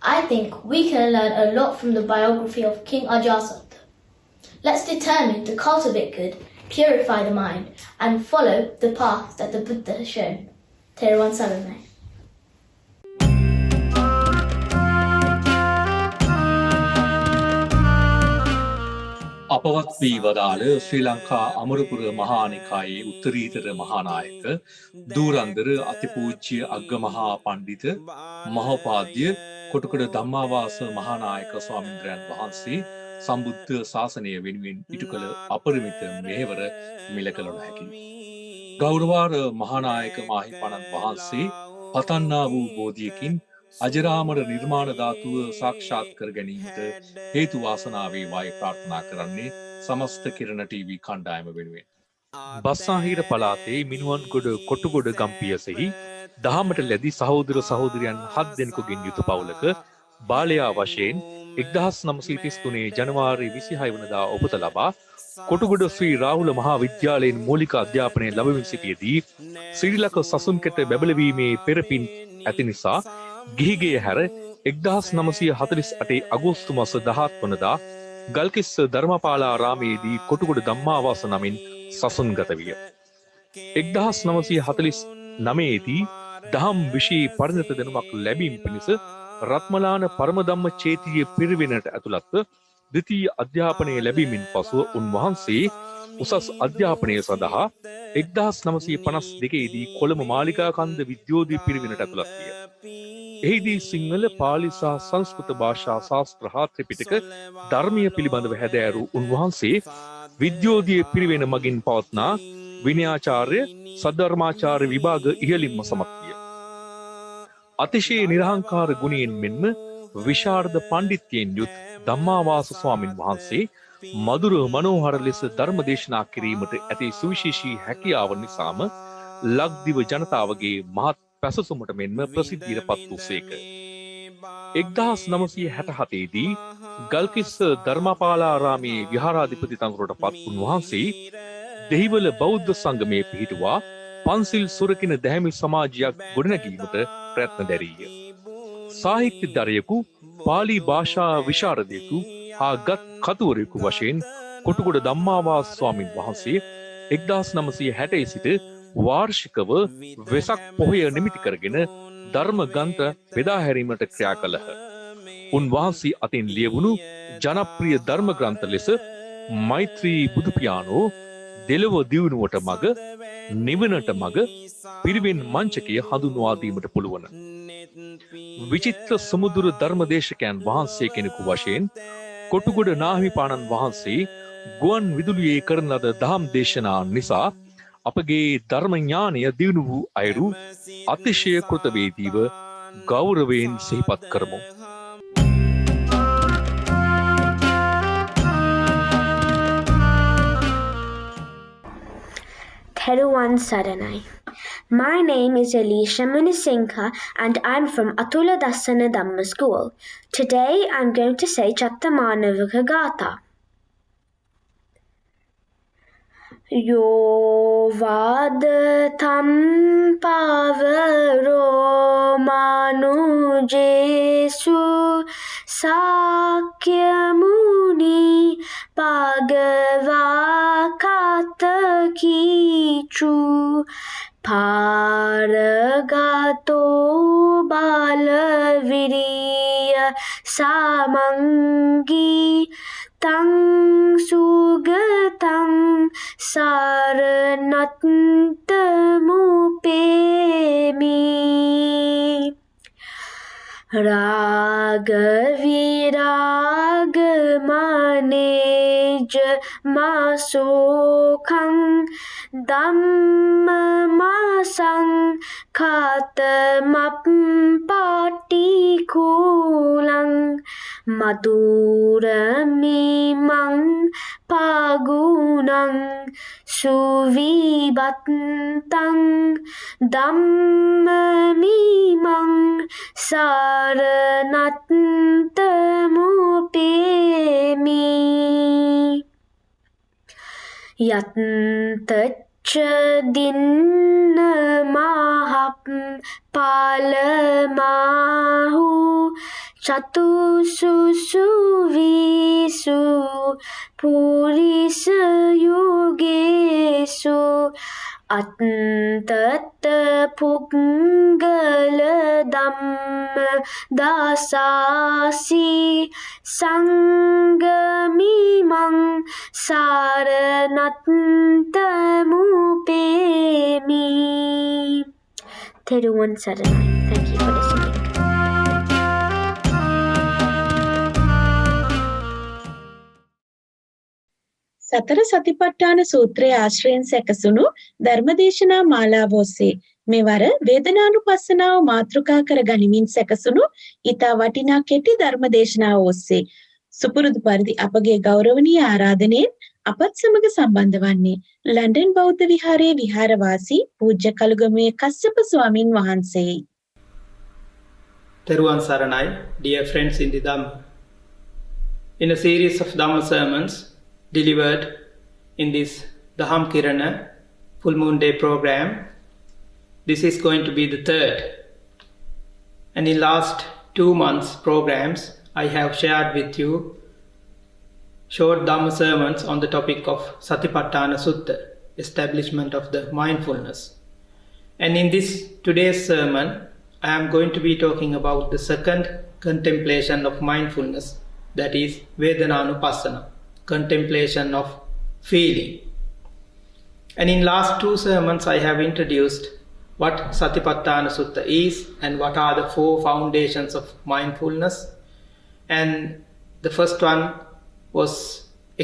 Speaker 10: I think we can learn a lot from the biography of King Ajatasattu. Let's determine to cultivate good, purify the mind, and follow the path that the Buddha has shown. Terawan Saranai.
Speaker 2: අපවත් වී වදාළ ශ්‍රී ලංකා අමරපුර මහානිකායේ උත්තරීතර මහානායක දූරන්දර අතිපූජ්‍ය අග්ගමහා පණ්ඩිත මහෝපාද්‍ය කොටුකඩ ධම්මාවාස මහානායක ස්වාමීන්ද්‍රයන් වහන්සේ සම්බුද්ධ ශාසනය වෙනුවෙන් ඉටු කළ අපරිමිත මෙහෙවර මිල කළ නොහැකි. ගෞරවාර මහානායක මාහිමිපාණන් වහන්සේ පතන්නා වූ බෝධියකින් අජරාමර නිර්මාණ ධාතුව සාක්ෂාත් කර ගැනීමට හේතු වාසනා වේවායි ප්‍රාර්ථනා කරන්නේ සමස්ත කිරණ ටීවී කණ්ඩායම වෙනුවෙන්. බස්සාහිර පළාතේ මිනුවන්ගොඩ කොටුගොඩ ගම්පියසෙහි දහමට ලැබි සහෝදර සහෝදරියන් 7 දෙනෙකුගෙන් යුතු පවුලක බාලයා වශයෙන් 1933 ජනවාරි 26 වනදා උපත ලබා කොටුගොඩ ශ්‍රී රාහුල මහා විද්‍යාලයෙන් මූලික අධ්‍යාපනය ලැබමින් සිටියේදී ශ්‍රී ලංක සසුන් කෙට බැබළවීමේ පෙරපින් ඇති නිසා ගිහිගේ හැර 1948 අගෝස්තු මාස 17 වනදා ගල්කිස්ස ධර්මපාලාරාමයේදී කොටුගොඩ ධම්මාවාස නමින් සසුන්ගත විය. 1949 දී දහම් විෂයේ පරිණත දැනුමක් ලැබීම පිණිස රත්මලාන පරමධම්ම චේතිය පිරිවෙනට ඇතුළත්ව ද්විතීය අධ්‍යාපනය ලැබීමෙන් පසුව උන්වහන්සේ උසස් අධ්‍යාපනය සඳහා 1952 දී කොළඹ මාලිකා කන්ද විද්‍යෝදය පිරිවෙනට ඇතුළත් විය. එහිදී සිංහල, පාලි සහ සංස්කෘත භාෂා ශාස්ත්‍ර හා ත්‍රිපිටක ධර්මීය පිළිබඳව හැදෑරූ උන්වහන්සේ විද්‍යෝදය පිරිවෙන මගින් පවත්නා විනයාචාර්ය, සද්ධර්මාචාර්ය විභාග ඉහළින්ම සමත් විය. අතිශය නිර්හංකාර ගුණයෙන් මෙන්ම විශාරද පණ්ඩිත්වයෙන් යුත් ධම්මාවාස ස්වාමින් වහන්සේ මధుර මනෝහර ලෙස ධර්ම දේශනා කිරීමට ඇති සුවිශේෂී හැකියාව නිසාම ලක්දිව ජනතාවගේ මහත් පැසසුමට මෙන්ම ප්‍රසිද්ධියට පත් වූසේක. 1967 දී ගල්කිස්ස ධර්මපාලාරාමේ විහාරාධිපති තනතුරට පත් උන්වහන්සේ දෙහිවල බෞද්ධ සංගමයේ පිහිටුවා පන්සිල් සුරකින දැහැමි සමාජයක් ගොඩනැගීමට ප්‍රයත්න දැරීය. සාහිත්‍යදරයෙකු, පාලි භාෂා විශාරදයෙකු හා ගත් කතුවරයෙකු වශයෙන් කොටුගොඩ ධම්මාවාස ස්වාමින් වහන්සේ 1960 සිට වාර්ෂිකව වෙසක් පොහොය නිමිති කරගෙන ධර්ම ග්‍රන්ථ බෙදා හැරීමට ක්‍රියා කළහ. උන්වහන්සේ අතින් ලියවුණු ජනප්‍රිය ධර්ම ග්‍රන්ථ ලෙස මෛත්‍රී බුදු පියාණෝ, දෙලොව දියුණුවට මග, නිවනට මග, පිරිවෙන් මංචකය හඳුන්වා දීමට පුළුවන්. විචිත්‍ර සමුදුර ධර්මදේශකයන් වහන්සේ කෙනෙකු වශයෙන් කොටුගොඩ නාහිමිපාණන් වහන්සේ ගුවන් විදුලියේ කරන ලද දහම් දේශනා නිසා අපගේ ධර්ම ඥානය දියුණු වූ අයුරු අතිශය කෘතවේදීව ගෞරවයෙන් සිහිපත් කරමු.
Speaker 11: Teruvan Saranai. My name is Elisha Munisingha and I'm from Atula Dasana Dhamma School. Today I'm going to say Chattamanavaka Gatha. Yo vadatam pavaro manujesu sakyamuni bhagava katakichu paragato balaviriya samangi tang sugatam saranattamupemi ragaviragamane masokang dhammamasang khatamappatikulang maduramimang pagunang suvibattang dhammamimang saranattamupemi yattacca dinna mahap palamahu chatususu visu purisa yogesu අත්තත පුග්ගල ධම්ම දාසාසී සංගමිමං සාරනත්තමුපේමි. තෙරුවන් සරණයි. Thank you for listening.
Speaker 1: සතර සතිපට්ඨාන සූත්‍රයේ ආශ්‍රයෙන් සැකසුණු ධර්මදේශනා මාලාව ඔස්සේ මෙවර වේදනානුපස්සනාව මාතෘකා කර ගනිමින් සැකසුණු ඊතා වටිනා කෙටි ධර්මදේශනාව ඔස්සේ සුපුරුදු පරිදි අපගේ ගෞරවනීය ආරාධනෙන් අපත් සමග සම්බන්ධ වන්නේ ලන්ඩන් බෞද්ධ විහාරයේ විහාරවාසී පූජ්‍ය කළුගමුවේ කස්සප ස්වාමින් වහන්සේයි.
Speaker 12: Teruvan Saranai, dear friends in the Dhamma. In a series of Dhamma sermons delivered in this Dhamma Kirana full moon day program, this is going to be the third. And in last 2 months programs, I have shared with you short Dhamma sermons on the topic of Satipatthana Sutta, establishment of the mindfulness. And in this today's sermon, I am going to be talking about the second contemplation of mindfulness, that is Vedananupassana, contemplation of feeling. And in last 2 sermons, I have introduced what Satipatthana Sutta is and what are the 4 foundations of mindfulness. And the first one was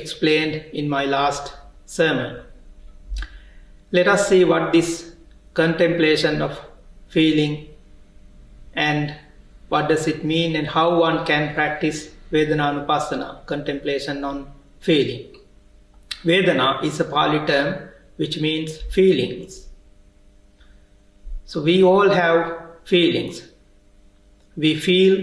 Speaker 12: explained in my last sermon. Let us see what this contemplation of feeling and what does it mean and how one can practice Vedananupassana, contemplation on feeling. Vedana is a Pali term which means feelings. So we all have feelings. We feel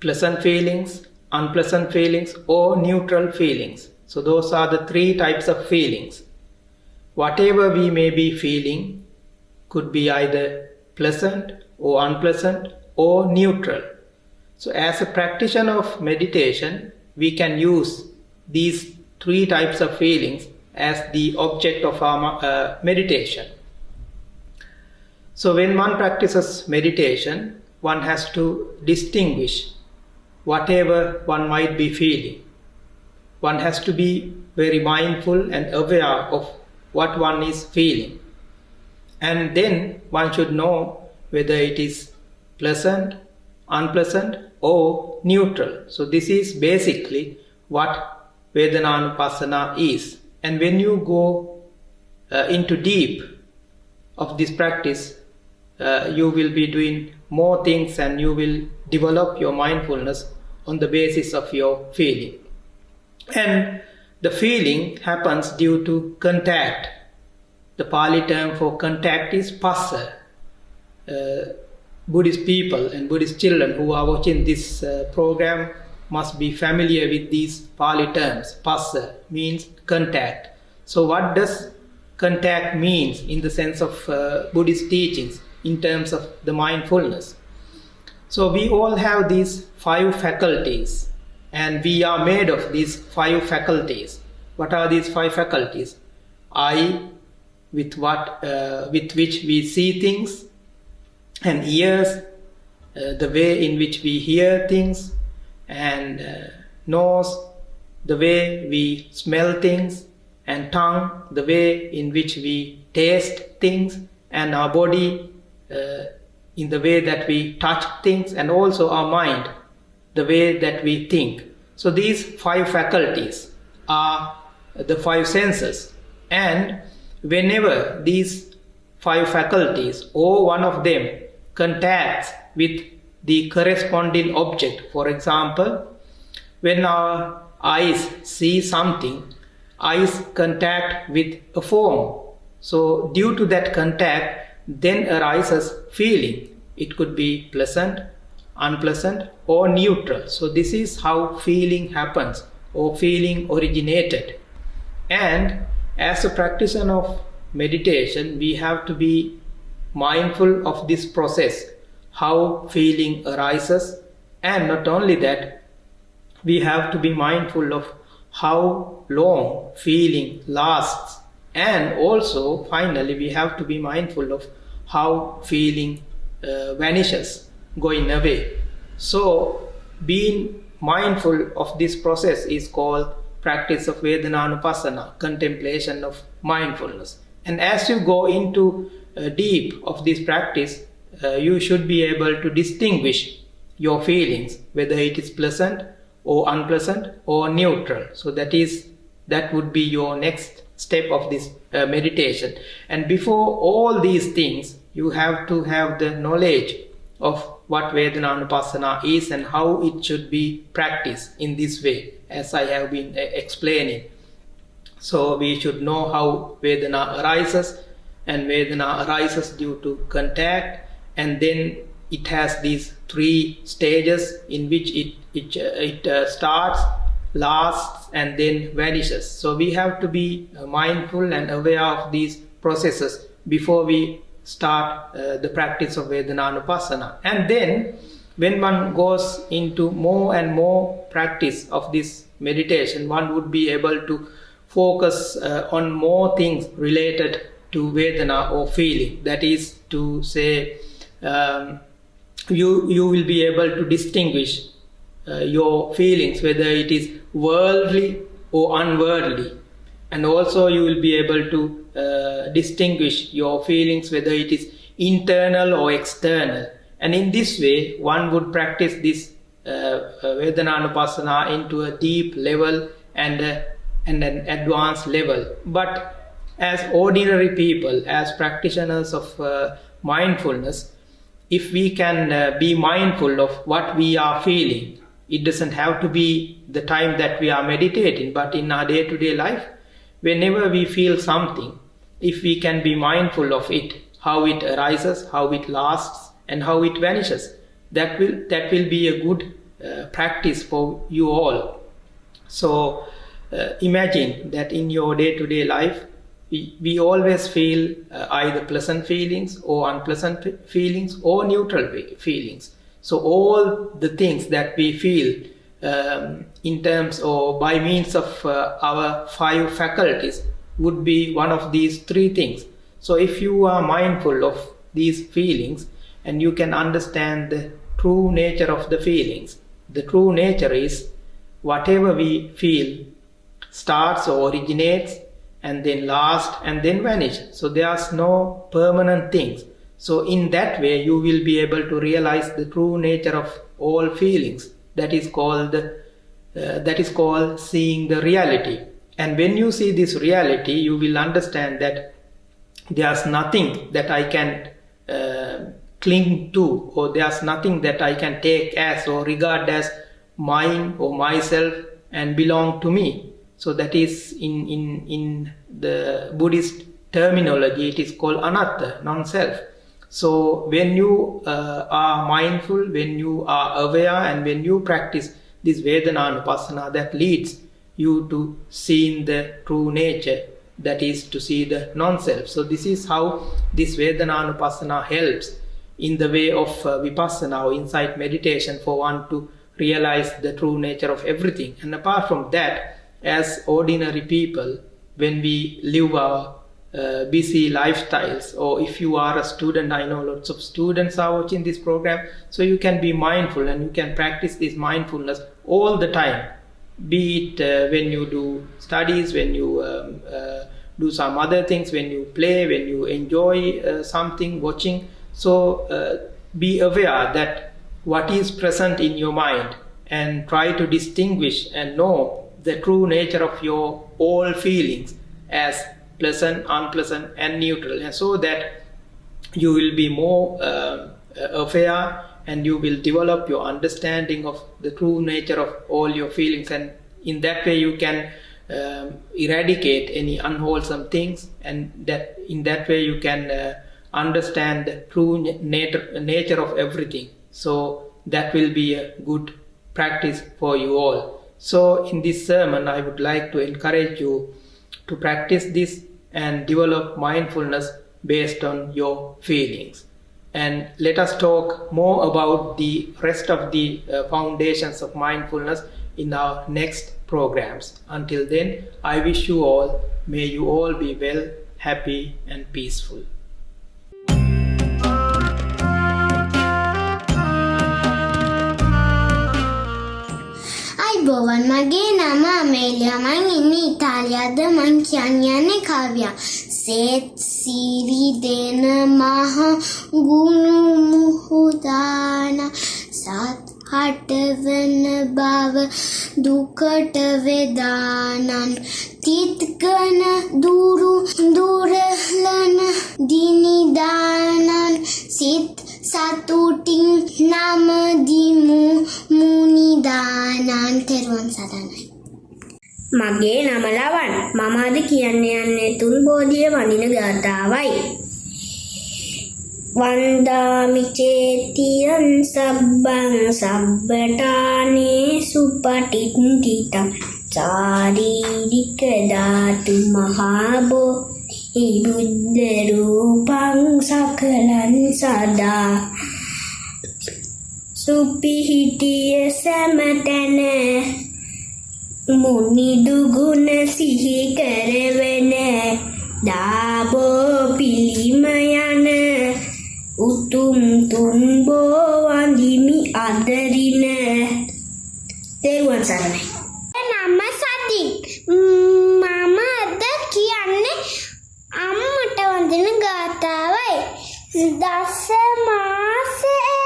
Speaker 12: pleasant feelings, unpleasant feelings, or neutral feelings. So those are the 3 types of feelings. Whatever we may be feeling could be either pleasant or unpleasant or neutral. So as a practitioner of meditation, we can use these 3 types of feelings as the object of our meditation. So when one practices meditation, one has to distinguish whatever one might be feeling. One has to be very mindful and aware of what one is feeling. And then one should know whether it is pleasant, unpleasant, or neutral. So this is basically what Vedananupassana is. And when you go into deep of this practice, you will be doing more things and you will develop your mindfulness on the basis of your feeling. And the feeling happens due to contact. The Pali term for contact is passa. Buddhist people and Buddhist children who are watching this program must be familiar with these Pali terms. Passa means contact. So what does contact means in the sense of Buddhist teachings in terms of the mindfulness? So we all have these 5 faculties and we are made of these 5 faculties. What are these 5 faculties? Eye, with which we see things, and ears, the way in which we hear things, and nose, the way we smell things, and tongue, the way in which we taste things, and our body in the way that we touch things, and also our mind, the way that we think. So these 5 faculties are the 5 senses, and whenever these 5 faculties or one of them contacts with the corresponding object, for example, when our eyes see something, eyes contact with a form. So due to that contact, then arises feeling. It could be pleasant, unpleasant, or neutral. So this is how feeling happens or feeling originated. And as a practitioner of meditation, we have to be mindful of this process, how feeling arises, and not only that, we have to be mindful of how long feeling lasts And also, finally, we have to be mindful of how feeling vanishes, going away. So, being mindful of this process is called practice of Vedanānupassana, contemplation of mindfulness. And as you go into deep of this practice, you should be able to distinguish your feelings, whether it is pleasant or unpleasant or neutral. So that would be your next step of this meditation. And before all these things, you have to have the knowledge of what Vedanānupassana is and how it should be practiced in this way, as I have been explaining. So we should know how Vedana arises, and Vedana arises due to contact, and then it has these 3 stages in which it starts, lasts, and then vanishes. So we have to be mindful and aware of these processes before we start the practice of Vedanānupassana. And then when one goes into more and more practice of this meditation, one would be able to focus on more things related to Vedana or feeling. That is to say, you will be able to distinguish your feelings, whether it is worldly or unworldly. And also you will be able to distinguish your feelings, whether it is internal or external. And in this way, one would practice this Vedanānupassana into a deep level and an advanced level. But as ordinary people, as practitioners of mindfulness, if we can be mindful of what we are feeling, it doesn't have to be the time that we are meditating, but in our day-to-day life, whenever we feel something, if we can be mindful of it, how it arises, how it lasts, and how it vanishes, that will be a good practice for you all. So imagine that in your day-to-day life, we always feel either pleasant feelings or unpleasant feelings or neutral feelings. So all the things that we feel in terms or by means of our 5 faculties would be one of these 3 things. So if you are mindful of these feelings and you can understand the true nature of the feelings, the true nature is whatever we feel starts or originates and then lasts and then vanish. So there's no permanent things. So in that way you will be able to realize the true nature of all feelings. That is called seeing the reality. And when you see this reality, you will understand that there's nothing that I can cling to, or there's nothing that I can take as or regard as mine or myself and belong to me. So that is in the Buddhist terminology, it is called anatta, non-self. So when you are mindful, when you are aware, and when you practice this Vedanānupassana, that leads you to seeing the true nature, that is to see the non-self. So this is how this Vedanānupassana helps in the way of vipassana or insight meditation for one to realize the true nature of everything. And apart from that, as ordinary people, when we live our busy lifestyles, or if you are a student, I know lots of students are watching this program, so you can be mindful and you can practice this mindfulness all the time, be it when you do studies, when you do some other things, when you play, when you enjoy something, watching. So be aware that what is present in your mind and try to distinguish and know the true nature of your all feelings as pleasant, unpleasant, and neutral, and so that you will be more aware and you will develop your understanding of the true nature of all your feelings, and in that way you can eradicate any unwholesome things, and that in that way you can understand the true nature of everything. So that will be a good practice for you all. So in this sermon I would like to encourage you to practice this and develop mindfulness based on your feelings. And let us talk more about the rest of the foundations of mindfulness in our next programs. Until then, I wish you all, may you all be well, happy and peaceful.
Speaker 13: අයිබෝවන් මගේ නම අමේලියා මං ඉන්නේ ඉතාලියාද මං කියන්නේ කාව්‍යා සේත් සීරි දෙන මහ ගුණු මුහුදාන සත් හටවන බව දුකට වේදානන් තිත්කන දුරු දුරලන දිනිදානන් සිත් සතුටින් නම දිමු මුනිදානන් තෙරුවන් සරණයි.
Speaker 14: මගේ නම ලවන් මම අද කියන්න යන්නේ තුන් බෝධිය වඳින ගාථාවයි. වන්දාමි චේතියං සබ්බං සබ්බඨානේ සුපටිත්ථිතං චාරීරික ධාතු මහබෝ බුද්ධ රූපං සකලං සදා සුපිහිටිය සමතන මුනි දුගුණ සිහි කරවන දාබෝ පිළිම යන උතුම් තුන් බෝ වඳිමි අදරින තෙරුවන් සරණයි.
Speaker 13: නම සදික් මම අද කියන්නේ අම්මට වඳින ගාථාවයි. දස මාසේ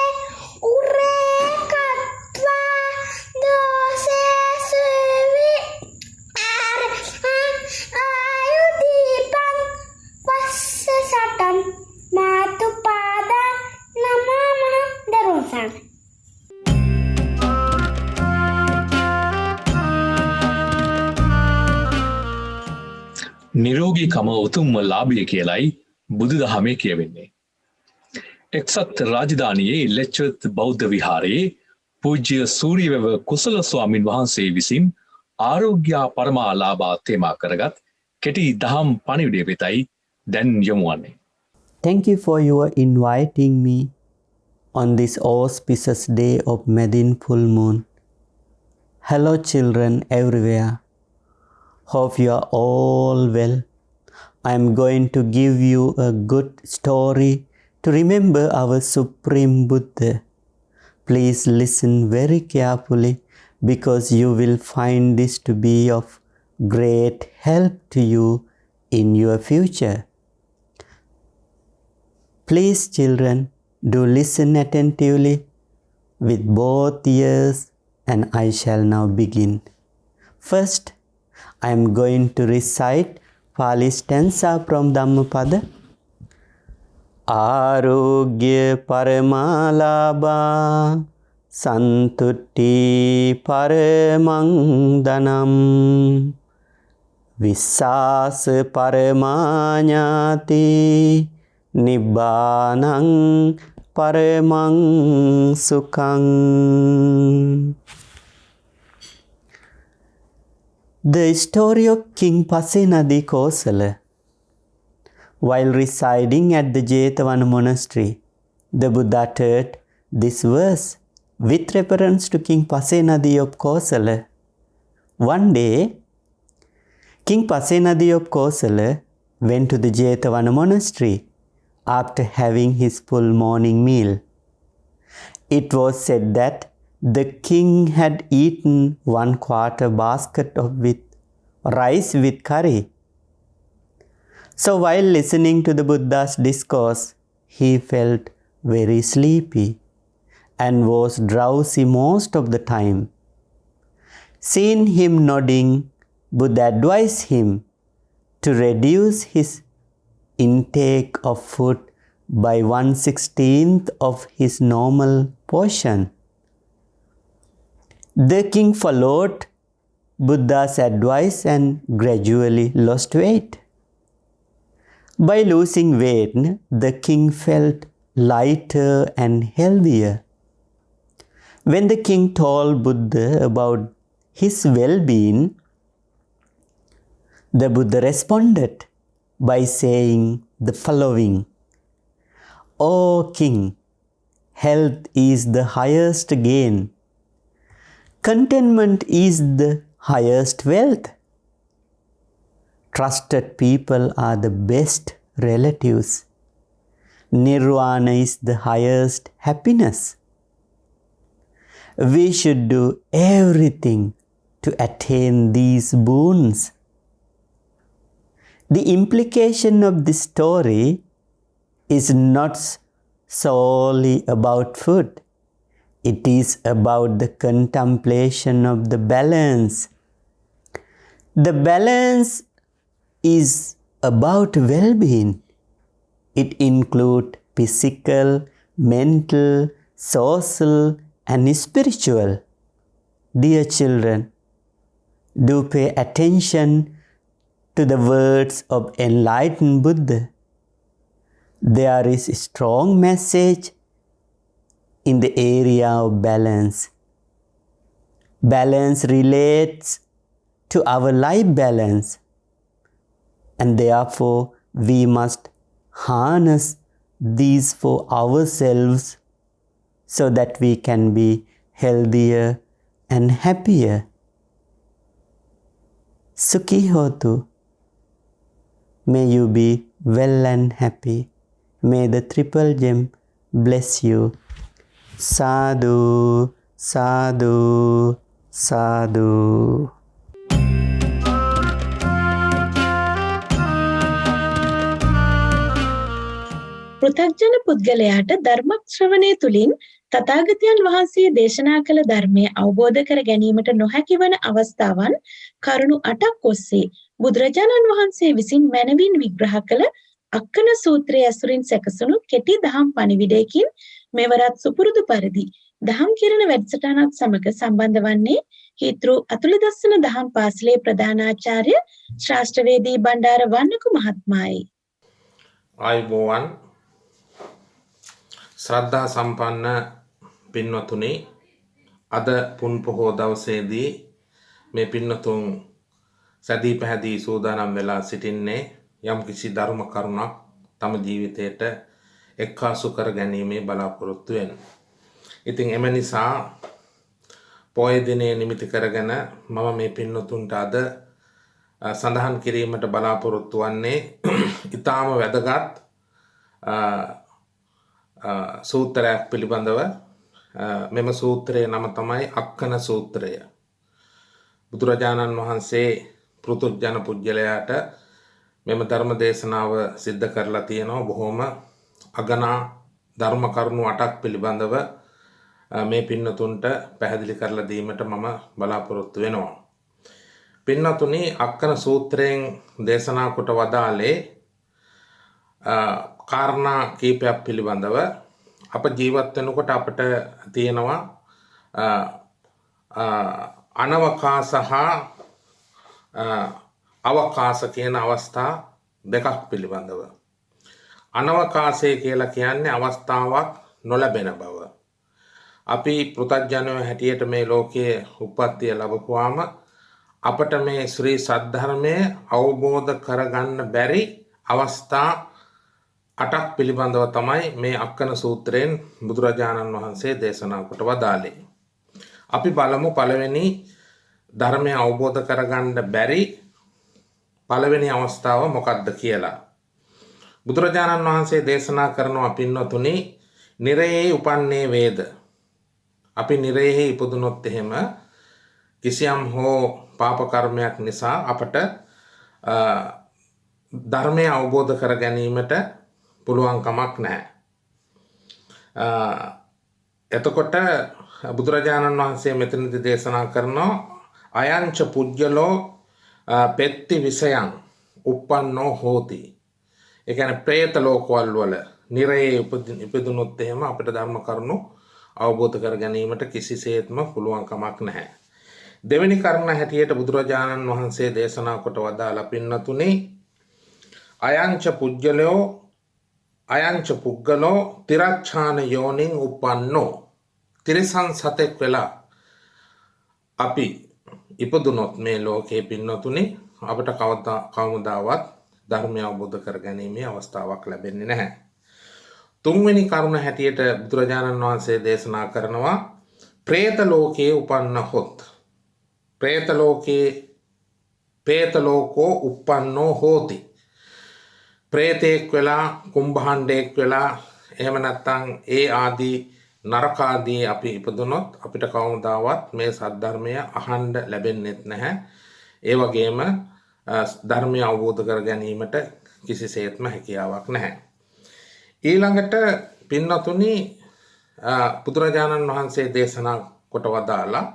Speaker 13: උරේ කତ୍වා දෝසෙසවි ආයුදීපං පස්ස සටන් මාතු පාදා නමම දරුසන්.
Speaker 2: නිරෝගීකම උතුම්ම ලාභය කියලයි බුදුදහමේ කියවෙන්නේ. එක්සත් රාජධානියේ ලෙච්චත් බෞද්ධ විහාරයේ පූජ්‍ය සූරියවැව කුසල ස්වාමින් වහන්සේ විසින් ආරෝග්‍ය පරමාලාභා තේමා කරගත් කෙටි දහම් පණිවිඩය වෙතයි දැන් යොමු වන්නේ.
Speaker 15: Thank you for your inviting me on this auspicious day of MEDIN full moon. Hello children everywhere. Hope you are all well. I am going to give you a good story to remember our Supreme Buddha. Please listen very carefully because you will find this to be of great help to you in your future. Please children, do listen attentively with both ears and I shall now begin. First, I am going to recite Pali stanza from Dhammapada. Arogya paramalabha santutti paramang dhanam vissasa paramanyati nibbanang paramang sukhang. The story of King Pasenadi Kosala. While residing at the Jetavana monastery, the Buddha uttered this verse with reference to King Pasenadi of Kosala. One day, King Pasenadi of Kosala went to the Jetavana monastery after having his full morning meal. It was said that the king had eaten 1/4 basket of rice with curry. So while listening to the Buddha's discourse, he felt very sleepy and was drowsy most of the time. Seeing him nodding, Buddha advised him to reduce his intake of food by 1/16 of his normal portion. The king followed Buddha's advice and gradually lost weight. By losing weight, the king felt lighter and healthier. When the king told Buddha about his well-being, the Buddha responded by saying the following: "O king, health is the highest gain. Contentment is the highest wealth. Trusted people are the best relatives. Nirvana is the highest happiness. We should do everything to attain these boons. The implication of this story is not solely about food. It is about the contemplation of the balance. The balance is about well-being. It includes physical, mental, social, and spiritual. Dear children, do pay attention to the words of enlightened Buddha. There is a strong message in the area of balance. Balance relates to our life balance, and therefore we must harness these for ourselves so that we can be healthier and happier. Sukhi hotu. May you be well and happy. May the triple gem bless you. Sadhu, sadhu, sadhu.
Speaker 1: පෘථග්ජන පුද්ගලයාට ධර්ම ශ්‍රවණය තුළින් තථාගතයන් වහන්සේ දේශනා කළ ධර්මය අවබෝධ කර ගැනීමට නොහැකි වන අවස්ථාවන් කරුණු 8ක් ඔස්සේ බුදුරජාණන් වහන්සේ විසින් මැනවින් විග්‍රහ කළ අක්කන සූත්‍රයේ ඇසුරින් සැකසුණු කෙටි දහම් පණිවිඩයකින් මෙවරත් සුපුරුදු පරිදි දහම් කිරණ වැඩසටහනත් සමග සම්බන්ධ වන්නේ හිතෘ අතුලදස්සන දහම් පාසලේ ප්‍රධානාචාර්ය ශාස්ත්‍රවේදී බණ්ඩාර වන්නකු මහත්මයායි.
Speaker 16: ආයුබෝවන් ශ්‍රද්ධා සම්පන්න පින්වතුනි, අද පුන් පොහෝ දවසේදී මේ පින්වතුන් සැදී පැහැදී සූදානම් වෙලා සිටින්නේ යම් කිසි ධර්ම කරුණක් තම ජීවිතයට එක්කාසු කර ගැනීමේ බලාපොරොත්තු වෙන. ඉතින් එම නිසා පොය දිනේ නිමිති කරගෙන මම මේ පින්වතුන්ට අද සඳහන් කිරීමට බලාපොරොත්තු වන්නේ ඊටාම වැදගත් සූත්‍රයක් පිළිබඳව. මෙම සූත්‍රයේ නම තමයි අක්කන සූත්‍රය. බුදුරජාණන් වහන්සේ පෘථුජන පුජ්‍යලයාට මෙම ධර්ම දේශනාව සිද්ධ කරලා තියෙනවා. බොහොම අගනා ධර්ම කරුණු 8ක් පිළිබඳව මේ පින්නතුන්ට පැහැදිලි කරලා දීමට මම බලාපොරොත්තු වෙනවා. පින්නතුනි, අක්කන සූත්‍රයෙන් දේශනා කොට වදාලේ කාරණා කීපයක් පිළිබඳව. අප ජීවත් වෙනකොට අපට තියෙනවා අනවකාශ හා අවකාශ කියන අවස්ථා දෙකක් පිළිබඳව. අනවකාශය කියලා කියන්නේ අවස්ථාවක් නොලැබෙන බව. අපි පෘථග්ජනයෝ හැටියට මේ ලෝකයේ උප්පත්තිය ලැබුවාම අපට මේ ශ්‍රී සද්ධර්මය අවබෝධ කරගන්න බැරි අවස්ථා 8ක් පිළිබඳව තමයි මේ අක්කන සූත්‍රයෙන් බුදුරජාණන් වහන්සේ දේශනා කොට වදාළේ. අපි බලමු පළවෙනි ධර්මය අවබෝධ කරගන්න බැරි පළවෙනි අවස්ථාව මොකක්ද කියලා. බුදුරජාණන් වහන්සේ දේශනා කරනවා පින්වතුනි, නිරයේ උපන්නේ වේද. අපි නිරයේ ඉපදුනොත් එහෙම කිසියම් හෝ පාප කර්මයක් නිසා අපට ධර්මය අවබෝධ කර ගැනීමට පුළුවන් කමක් නැහැ. එතකොට බුදුරජාණන් වහන්සේ මෙතනදී දේශනා කරනවා අයංච පුජ්‍යලෝ පෙත්ති විසයන් උප්පන්නෝ හෝති. ඒ කියන්නේ പ്രേත ලෝකවල වල නිරයේ ඉපදුනොත් එහෙම අපිට ධර්ම කරුණු අවබෝධ කර ගැනීමට කිසිසේත්ම පුළුවන් කමක් නැහැ. දෙවෙනි කරුණ හැටියට බුදුරජාණන් වහන්සේ දේශනා කොට වදාලා පින්නතුනි, අයංච පුග්ගලෝ තිරච්ඡාන යෝනින් උපන්නෝ. තිරසං සතෙක් වෙලා අපි ඉපදුනොත් මේ ලෝකේ පින්නතුනි අපට කවමදාවත් ධර්මය අවබෝධ කර ගැනීමේ අවස්ථාවක් ලැබෙන්නේ නැහැ. තුන්වෙනි කරුණ හැටියට බුදුරජාණන් වහන්සේ දේශනා කරනවා ප්‍රේත ලෝකයේ උපන්නහොත් ප්‍රේත ලෝකෝ uppannෝ හෝති. ප්‍රේතෙක් වෙලා කුම්භාණ්ඩෙක් වෙලා එහෙම නැත්නම් ඒ ආදී නරකාදී අපි ඉපදුනොත් අපිට කවමදාවත් මේ සද්ධර්මය අහන්න ලැබෙන්නේත් නැහැ. ඒ වගේම ධර්මය අවබෝධ කර ගැනීමට කිසිසේත්ම හැකියාවක් නැහැ. ඊළඟට පින්නතුනි බුදුරජාණන් වහන්සේ දේශනා කොට වදාලා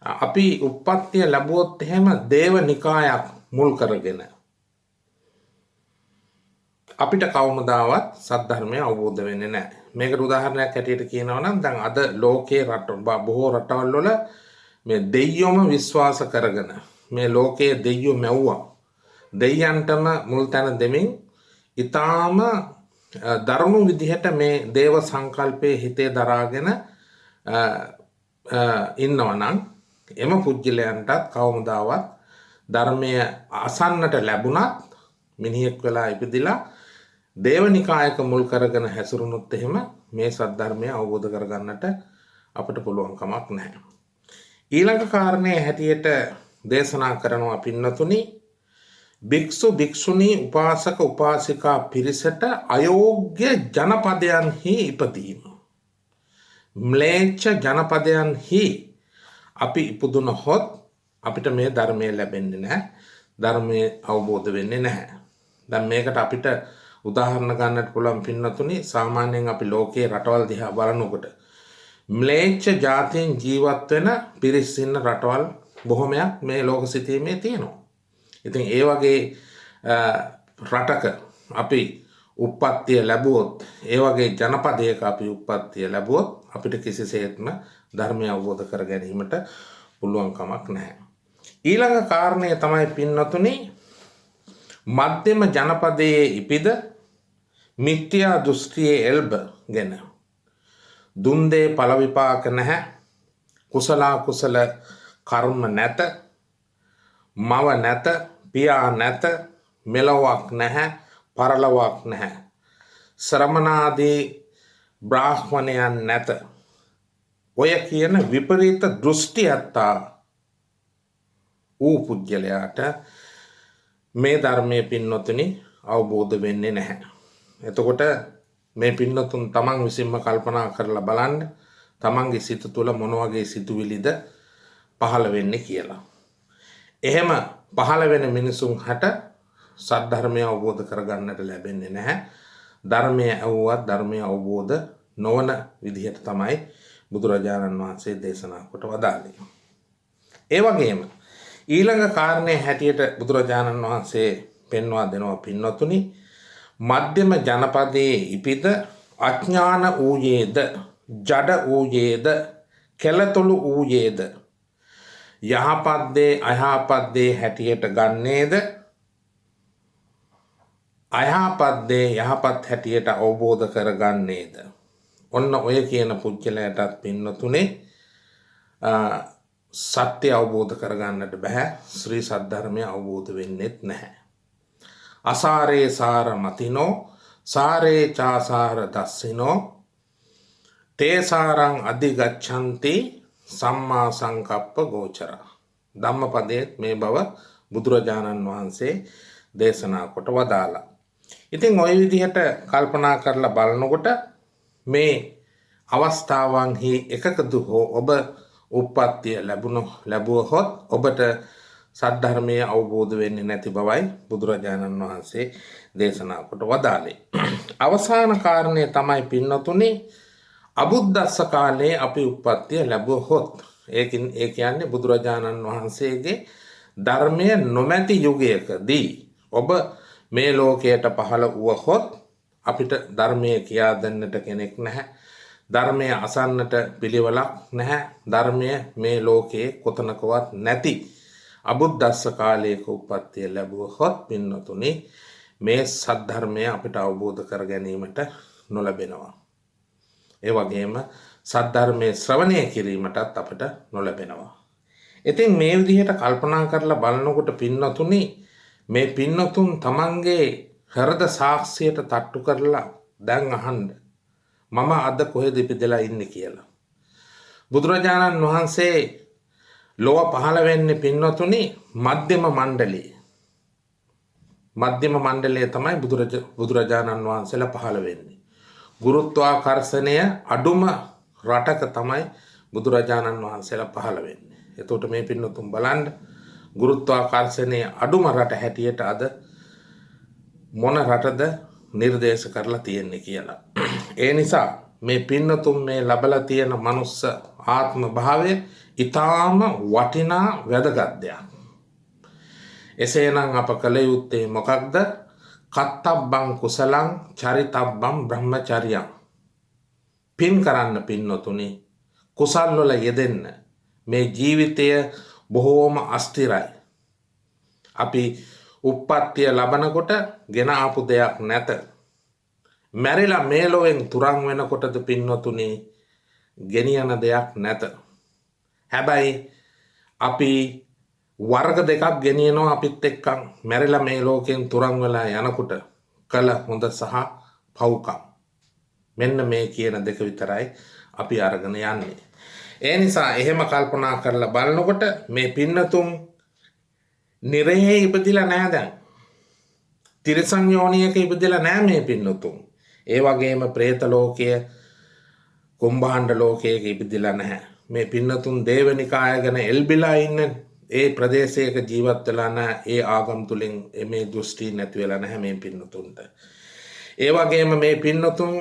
Speaker 16: අපි උප්පත්තිය ලැබුවොත් එහෙම දේව නිකායක් මුල් කරගෙන අපිට කවමදාවත් සද්ධර්මය අවබෝධ වෙන්නේ නැහැ. මේකට උදාහරණයක් හැටියට කියනවා නම් දැන් අද ලෝකේ බොහෝ රටවල් වල මේ දෙයියොම විශ්වාස කරගෙන මේ ලෝකයේ දෙයියෝ මැව්වා. දෙයයන්ටම මුල් තැන දෙමින් ඊටාම දරුණු විදිහට මේ දේව සංකල්පයේ හිතේ දරාගෙන ඉන්නවා නම් එම පුජ්‍යලයන්ටත් කවමදාවත් ධර්මය අසන්නට ලැබුණත් මිනිහෙක් වෙලා ඉපදිලා දේවනිකායක මුල් කරගෙන හැසිරුණොත් එහෙම මේ සද්ධර්මය අවබෝධ කරගන්නට අපිට පුළුවන් කමක් නැහැ. ඊළඟ කාරණේ හැටියට දේශනා කරනවා පින්නතුනි භික්ෂු භික්ෂුණී උපාසක උපාසිකා පිරිසට අයෝග්‍ය ජනපදයන්හි ඉපදීම. ම්ලේච්ඡ ජනපදයන්හි අපි ඉපදුනහොත් අපිට මේ ධර්මය ලැබෙන්නේ නැහැ. ධර්මය අවබෝධ වෙන්නේ නැහැ. දැන් මේකට අපිට උදාහරණ ගන්නට පුළුවන් පින්නතුනි සාමාන්‍යයෙන් අපි ලෝකයේ රටවල් දිහා බලනකොට ම්ලේච්ඡ ජාතීන් ජීවත් වෙන පිරිස් ඉන්න රටවල් බොහොමයක් මේ ලෝක සිතීමේ තියෙනවා. ඉතින් ඒ වගේ රටක අපි උප්පත්තිය ලැබුවොත් ඒ වගේ ජනපදයක අපි උප්පත්තිය ලැබුවොත් අපිට කිසිසේත්ම ධර්මය අවබෝධ කර ගැනීමට පුළුවන් කමක් නැහැ. ඊළඟ කාරණය තමයි පින්නතුනි මධ්‍යම ජනපදයේ ඉපිද මිත්‍යා දෘෂ්ටියේ එල්බගෙන දුන් දේ ඵල විපාක නැහැ, කුසල කුසල කර්ම නැත, මව නැත, පියා නැත, මෙලොවක් නැහැ, පරලොවක් නැහැ, ශ්‍රමණාදී බ්‍රාහ්මණයන් නැත. ඔය කියන විපරීත දෘෂ්ටි ඇත්තා ඌ පුජ්‍යලයාට මේ ධර්මයේ පින්නතුනි අවබෝධ වෙන්නේ නැහැ. එතකොට මේ පින්නතුන් තමන් විසින්ම කල්පනා කරලා බලන්න තමන්ගේ සිත තුළ මොන වගේ සිතුවිලිද පහළ වෙන්නේ කියලා. එහෙම පහළ වෙන මිනිසුන් හට සද්ධර්මය අවබෝධ කරගන්නට ලැබෙන්නේ නැහැ. ධර්මය ඇහුවත් ධර්මය අවබෝධ නොවන විදිහට තමයි බුදුරජාණන් වහන්සේ දේශනා කොට වදාළේ. ඒ වගේම ඊළඟ කාරණේ හැටියට බුදුරජාණන් වහන්සේ පෙන්වා දෙනවා පින්නතුනි මධ්‍යම ජනපදයේ ඉපිද අඥාන වූයේද ජඩ වූයේද කෙලතුළු වූයේද යහපත් දේ අයහපත් දේ හැටියට ගන්නේද අයහපත් දේ යහපත් හැටියට අවබෝධ කරගන්නේද. ඔන්න ඔය කියන පුජ්‍යලයටත් පින්නතුනේ සත්‍ය අවබෝධ කරගන්නට බෑ. ශ්‍රී සද්ධර්මය අවබෝධ වෙන්නේත් නැහැ. අසාරේ සාර මතිනෝ සාරේ චාසාර දස්සිනෝ තේසාරං අධිගච්ඡන්ති සම්මා සංකප්ප ගෝචරා. ධම්මපදයේ මේ බව බුදුරජාණන් වහන්සේ දේශනා කොට වදාලා. ඉතින් ওই විදිහට කල්පනා කරලා බලනකොට මේ අවස්ථාවන්හි එකකදු හෝ ඔබ උප්පත්තිය ලැබුවහොත් ඔබට සද්ධර්මය අවබෝධ වෙන්නේ නැති බවයි බුදුරජාණන් වහන්සේ දේශනා කොට වදාළේ. අවසාන කාරණය තමයි පින්නතුනි අබුද්දස්ස කාලයේ අපි උප්පත්තිය ලැබුවහොත් ඒ කියන්නේ බුදුරජාණන් වහන්සේගේ ධර්මය නොමැති යුගයකදී ඔබ මේ ලෝකයට පහළ වුවහොත් අපිට ධර්මය කියා දෙන්නට කෙනෙක් නැහැ. ධර්මය අසන්නට පිළිවෙලක් නැහැ. ධර්මය මේ ලෝකයේ කොතනකවත් නැති අබුද්දස්ස කාලයක උප්පත්තිය ලැබුවහොත් පින්නතුනි මේ සද්ධර්මය අපිට අවබෝධ කර ගැනීමට නොලැබෙනවා. ඒ වගේම සද්ධර්මයේ ශ්‍රවණය කිරීමටත් අපිට නොලැබෙනවා. ඉතින් මේ විදිහට කල්පනා කරලා බලනකොට පින්නතුනි මේ පින්නතුන් තමන්ගේ හෘද සාක්ෂියට තට්ටු කරලා දැන් අහන්න මම අද කොහෙද ඉපදලා ඉන්නේ කියලා. බුදුරජාණන් වහන්සේ ලොව පහළ වෙන්නේ පින්වතුනි මධ්‍යම මණ්ඩලයේ. මධ්‍යම මණ්ඩලයේ තමයි බුදුරජාණන් වහන්සේලා පහළ වෙන්නේ. ගුරුත්වාකර්ෂණය අඩුම රටක තමයි බුදුරජාණන් වහන්සේලා පහළ වෙන්නේ. එතකොට මේ පින්වතුන් බලන්න ගුරුත්වාකර්ෂණය අඩුම රට හැටියට අද මොන රටද නිර්දේශ කරලා තියෙන්නේ කියලා. ඒ නිසා මේ පින්නතුන් මේ ලබලා තියෙන මනුස්ස ආත්ම භාවය ඊටාම වටිනා වැදගත් දෙයක්. එසේනම් අප කළ යුත්තේ මොකක්ද? කත්තබ්බං කුසලං චරිතබ්බං බ්‍රහ්මචර්යං. පින් කරන්න පින්නතුනි, කුසල් වල යෙදෙන්න. මේ ජීවිතය බොහෝම අස්තිරයි. අපි උප්පත්තිය ලබනකොට ගෙන ආපු දෙයක් නැත. මැරිලා මේ ලොවෙන් තුරන් වෙනකොටද පින්නතුනි ගෙනියන දෙයක් නැත. හැබැයි අපි වර්ග දෙකක් ගෙනියනවා අපිත් එක්ක මැරිලා මේ ලෝකෙන් තුරන් වෙලා යනකොට කළ හොඳ සහ පව්කම්. මෙන්න මේ කියන දෙක විතරයි අපි අරගෙන යන්නේ. ඒ නිසා එහෙම කල්පනා කරලා බලනකොට මේ පින්නතුන් නිරයේ ඉපදිලා නැහැ දැන්. තිරිසන් යෝනියක ඉපදිලා නැහැ මේ පින්නතුන්. ඒ වගේම പ്രേත ලෝකයේ කුම්භාණ්ඩ ලෝකයක ඉපදිලා නැහැ. මේ පින්නතුන් දේවනිකාය ගැන එල්බිලා ඉන්න ඒ ප්‍රදේශයක ජීවත් වෙලා නැහැ. ඒ ආගම් තුලින් මේ දෘෂ්ටි නැති වෙලා නැහැ මේ පින්නතුන්ට. ඒ වගේම මේ පින්නතුන්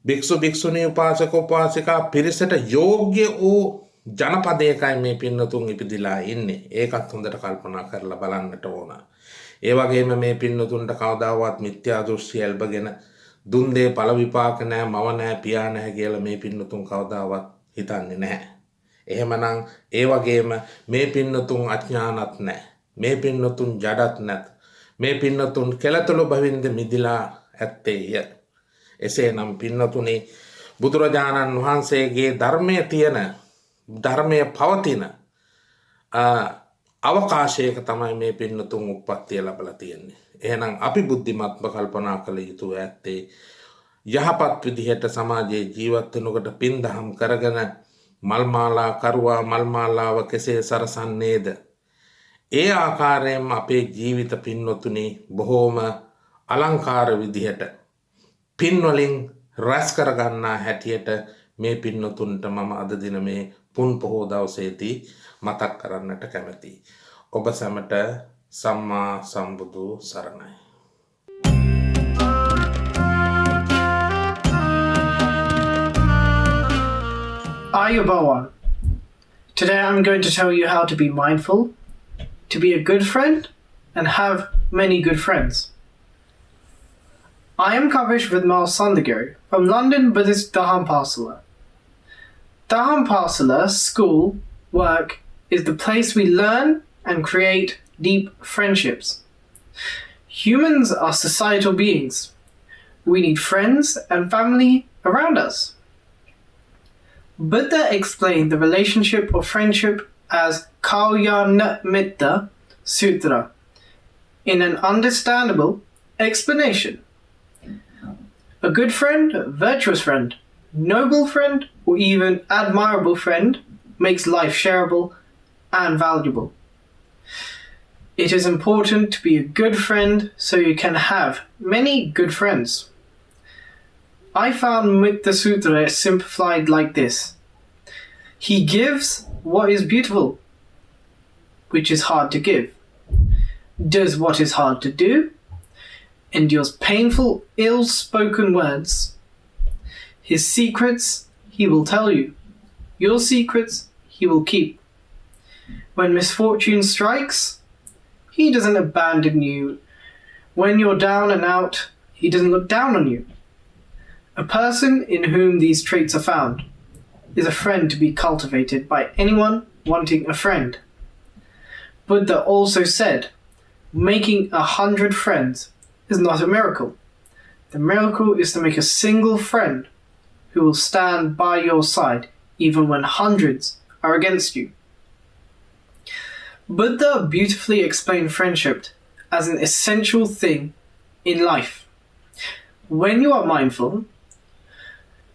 Speaker 16: භික්ෂු භික්ෂුණී උපාසක උපාසිකා පිරිසට යෝග්‍ය වූ ජනපදයකයි මේ පින්නතුන් ඉපදිලා ඉන්නේ. ඒකත් හොඳට කල්පනා කරලා බලන්නට ඕන. ඒ වගේම මේ පින්නතුන්ට කවදාවත් මිත්‍යා දෘෂ්ටි එල්බගෙන දුන් දේ ඵල විපාක නැහැ, මව නැහැ, පියා නැහැ කියලා මේ පින්නතුන් කවදාවත් හිතන්නේ නැහැ. එහෙමනම් ඒ වගේම මේ පින්නතුන් අඥානත් නැහැ. මේ පින්නතුන් ජඩත් නැත්. මේ පින්නතුන් කෙලතුළු භවින්ද මිදිලා ඇත්තේය. එසේනම් පින්නතුනි බුදුරජාණන් වහන්සේගේ ධර්මයේ තියෙන ධර්මයේ පවතින අවකාශයක තමයි මේ පින්නතුන් උප්පත්තිය ලැබලා තියෙන්නේ. එහෙනම් අපි බුද්ධිමත්ව කල්පනා කළ යුතු ඇත්තේ යහපත් විදිහට සමාජයේ ජීවත් වෙනකොට පින් දහම් කරගෙන මල් මාලා කරුවා මල් මාලාව කෙසේ සරසන්නේද? ඒ ආකාරයෙන්ම අපේ ජීවිත පින්නතුනි බොහෝම අලංකාර විදිහට පින් වලින් රැස් කර ගන්නා හැටියට මේ පින්නතුන්ට මම අද දින මේ පුන් පොහෝ දවසේදී මතක් කරන්නට කැමැතියි. ඔබ සැමට සම්මා සම්බුදු සරණයි.
Speaker 3: Ayubawan. Today I'm going to tell you how to be mindful, to be a good friend, and have many good friends. I am Kavish Vidmal Sandago from London Buddhist Dhamparsala. Dhamparsala school work is the place we learn and create deep friendships. Humans are societal beings. We need friends and family around us. Buddha explained the relationship of friendship as Kalyana Sutra in an understandable explanation. A good friend, a virtuous friend, noble friend, or even admirable friend makes life shareable and valuable. It is important to be a good friend so you can have many good friends. I found Mitta Sutra simplified like this. He gives what is beautiful, which is hard to give, does what is hard to do, endures painful, ill-spoken words. His secrets he will tell you. Your secrets he will keep. When misfortune strikes, he doesn't abandon you. When you're down and out, he doesn't look down on you. A person in whom these traits are found is a friend to be cultivated by anyone wanting a friend. Buddha also said, making 100 friends is not a miracle. The miracle is to make a single friend who will stand by your side even when hundreds are against you. Buddha beautifully explained friendship as an essential thing in life. When you are mindful,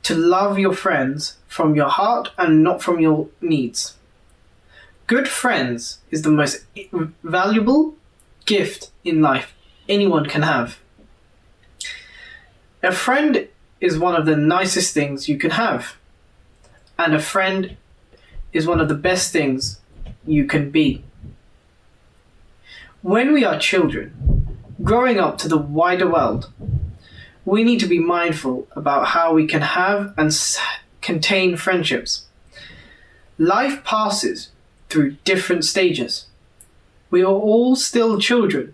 Speaker 17: to love your friends from your heart and not from your needs. Good friends is the most valuable gift in life anyone can have. A friend is one of the nicest things you can have, and a friend is one of the best things you can be. When we are children, growing up to the wider world, we need to be mindful about how we can have and contain friendships. Life passes through different stages. We are all still children.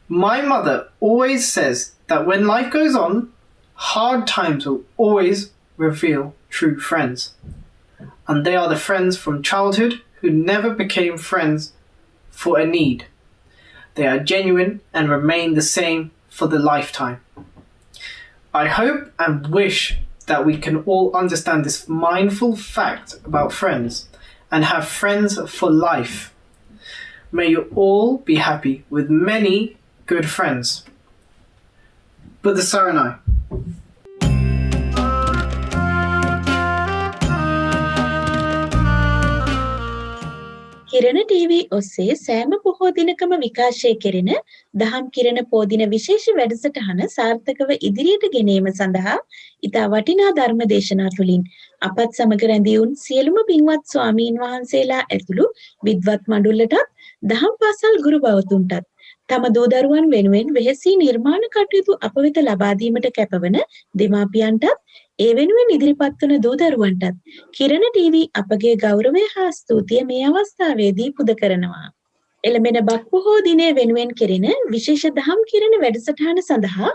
Speaker 17: My mother always says that when life goes on, hard times will always reveal true friends. And they are the friends from childhood who never became friends for a need. They are genuine and remain the same for the lifetime. I hope and wish that we can all understand this mindful fact about friends and have friends for life. May you all be happy with many good friends. Buddha Saranai.
Speaker 1: කිරණ TV ඔස්සේ සෑම පොහෝ දිනකම විකාශය කෙරෙන දහම් කිරණ පෝදින විශේෂ වැඩසටහන සාර්ථකව ඉදිරියට ගෙනීම සඳහා ඉතා වටිනා ධර්ම දේශනා තුළින් අපත් සමග රැඳී වුන් සියලුම පින්වත් ස්වාමීන් වහන්සේලා ඇතුළු විද්වත් මඬුල්ලටත් දහම් පාසල් ගුරු බවතුන්ටත් තම දූ දරුවන් වෙනුවෙන් වෙහෙසී නිර්මාණ කටයුතු අප වෙත ලබා දීමට කැපවන දෙමාපියන්ටත් ඒ වෙනුවෙන් ඉදිරිපත් වන දූ දරුවන්ටත් කිරණ ටීවී අපගේ ගෞරවය හා ස්තුතිය මේ අවස්ථාවේදී පුද කරනවා. එළඹෙන බක් පොහෝ දිනය වෙනුවෙන් කෙරෙන විශේෂ දහම් කිරණ වැඩසටහන සඳහා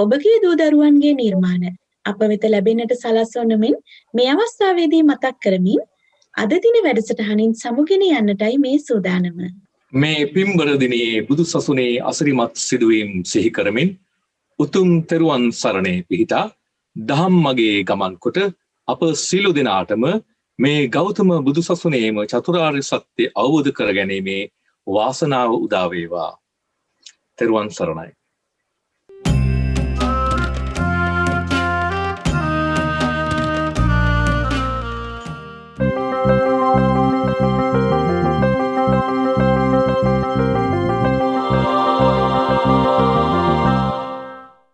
Speaker 1: ඔබගේ දූ දරුවන්ගේ නිර්මාණ අප වෙත ලැබෙන්නට සලස්වන මෙන් මේ අවස්ථාවේදී මතක් කරමින් අද දින වැඩසටහනින් සමුගෙන යන්නටයි මේ සූදානම.
Speaker 2: මේ පින්බර දිනයේ බුදු සසුනේ අසිරිමත් සිදුවීම් සිහි කරමින් උතුම් තෙරුවන් සරණේ පිහිටා දහම් මගේ ගමන් කොට අප සියලු දෙනාටම මේ ගෞතම බුදු සසුනේම චතුරාර්ය සත්‍ය අවබෝධ කර ගැනීමේ වාසනාව උදා වේවා. තෙරුවන් සරණයි.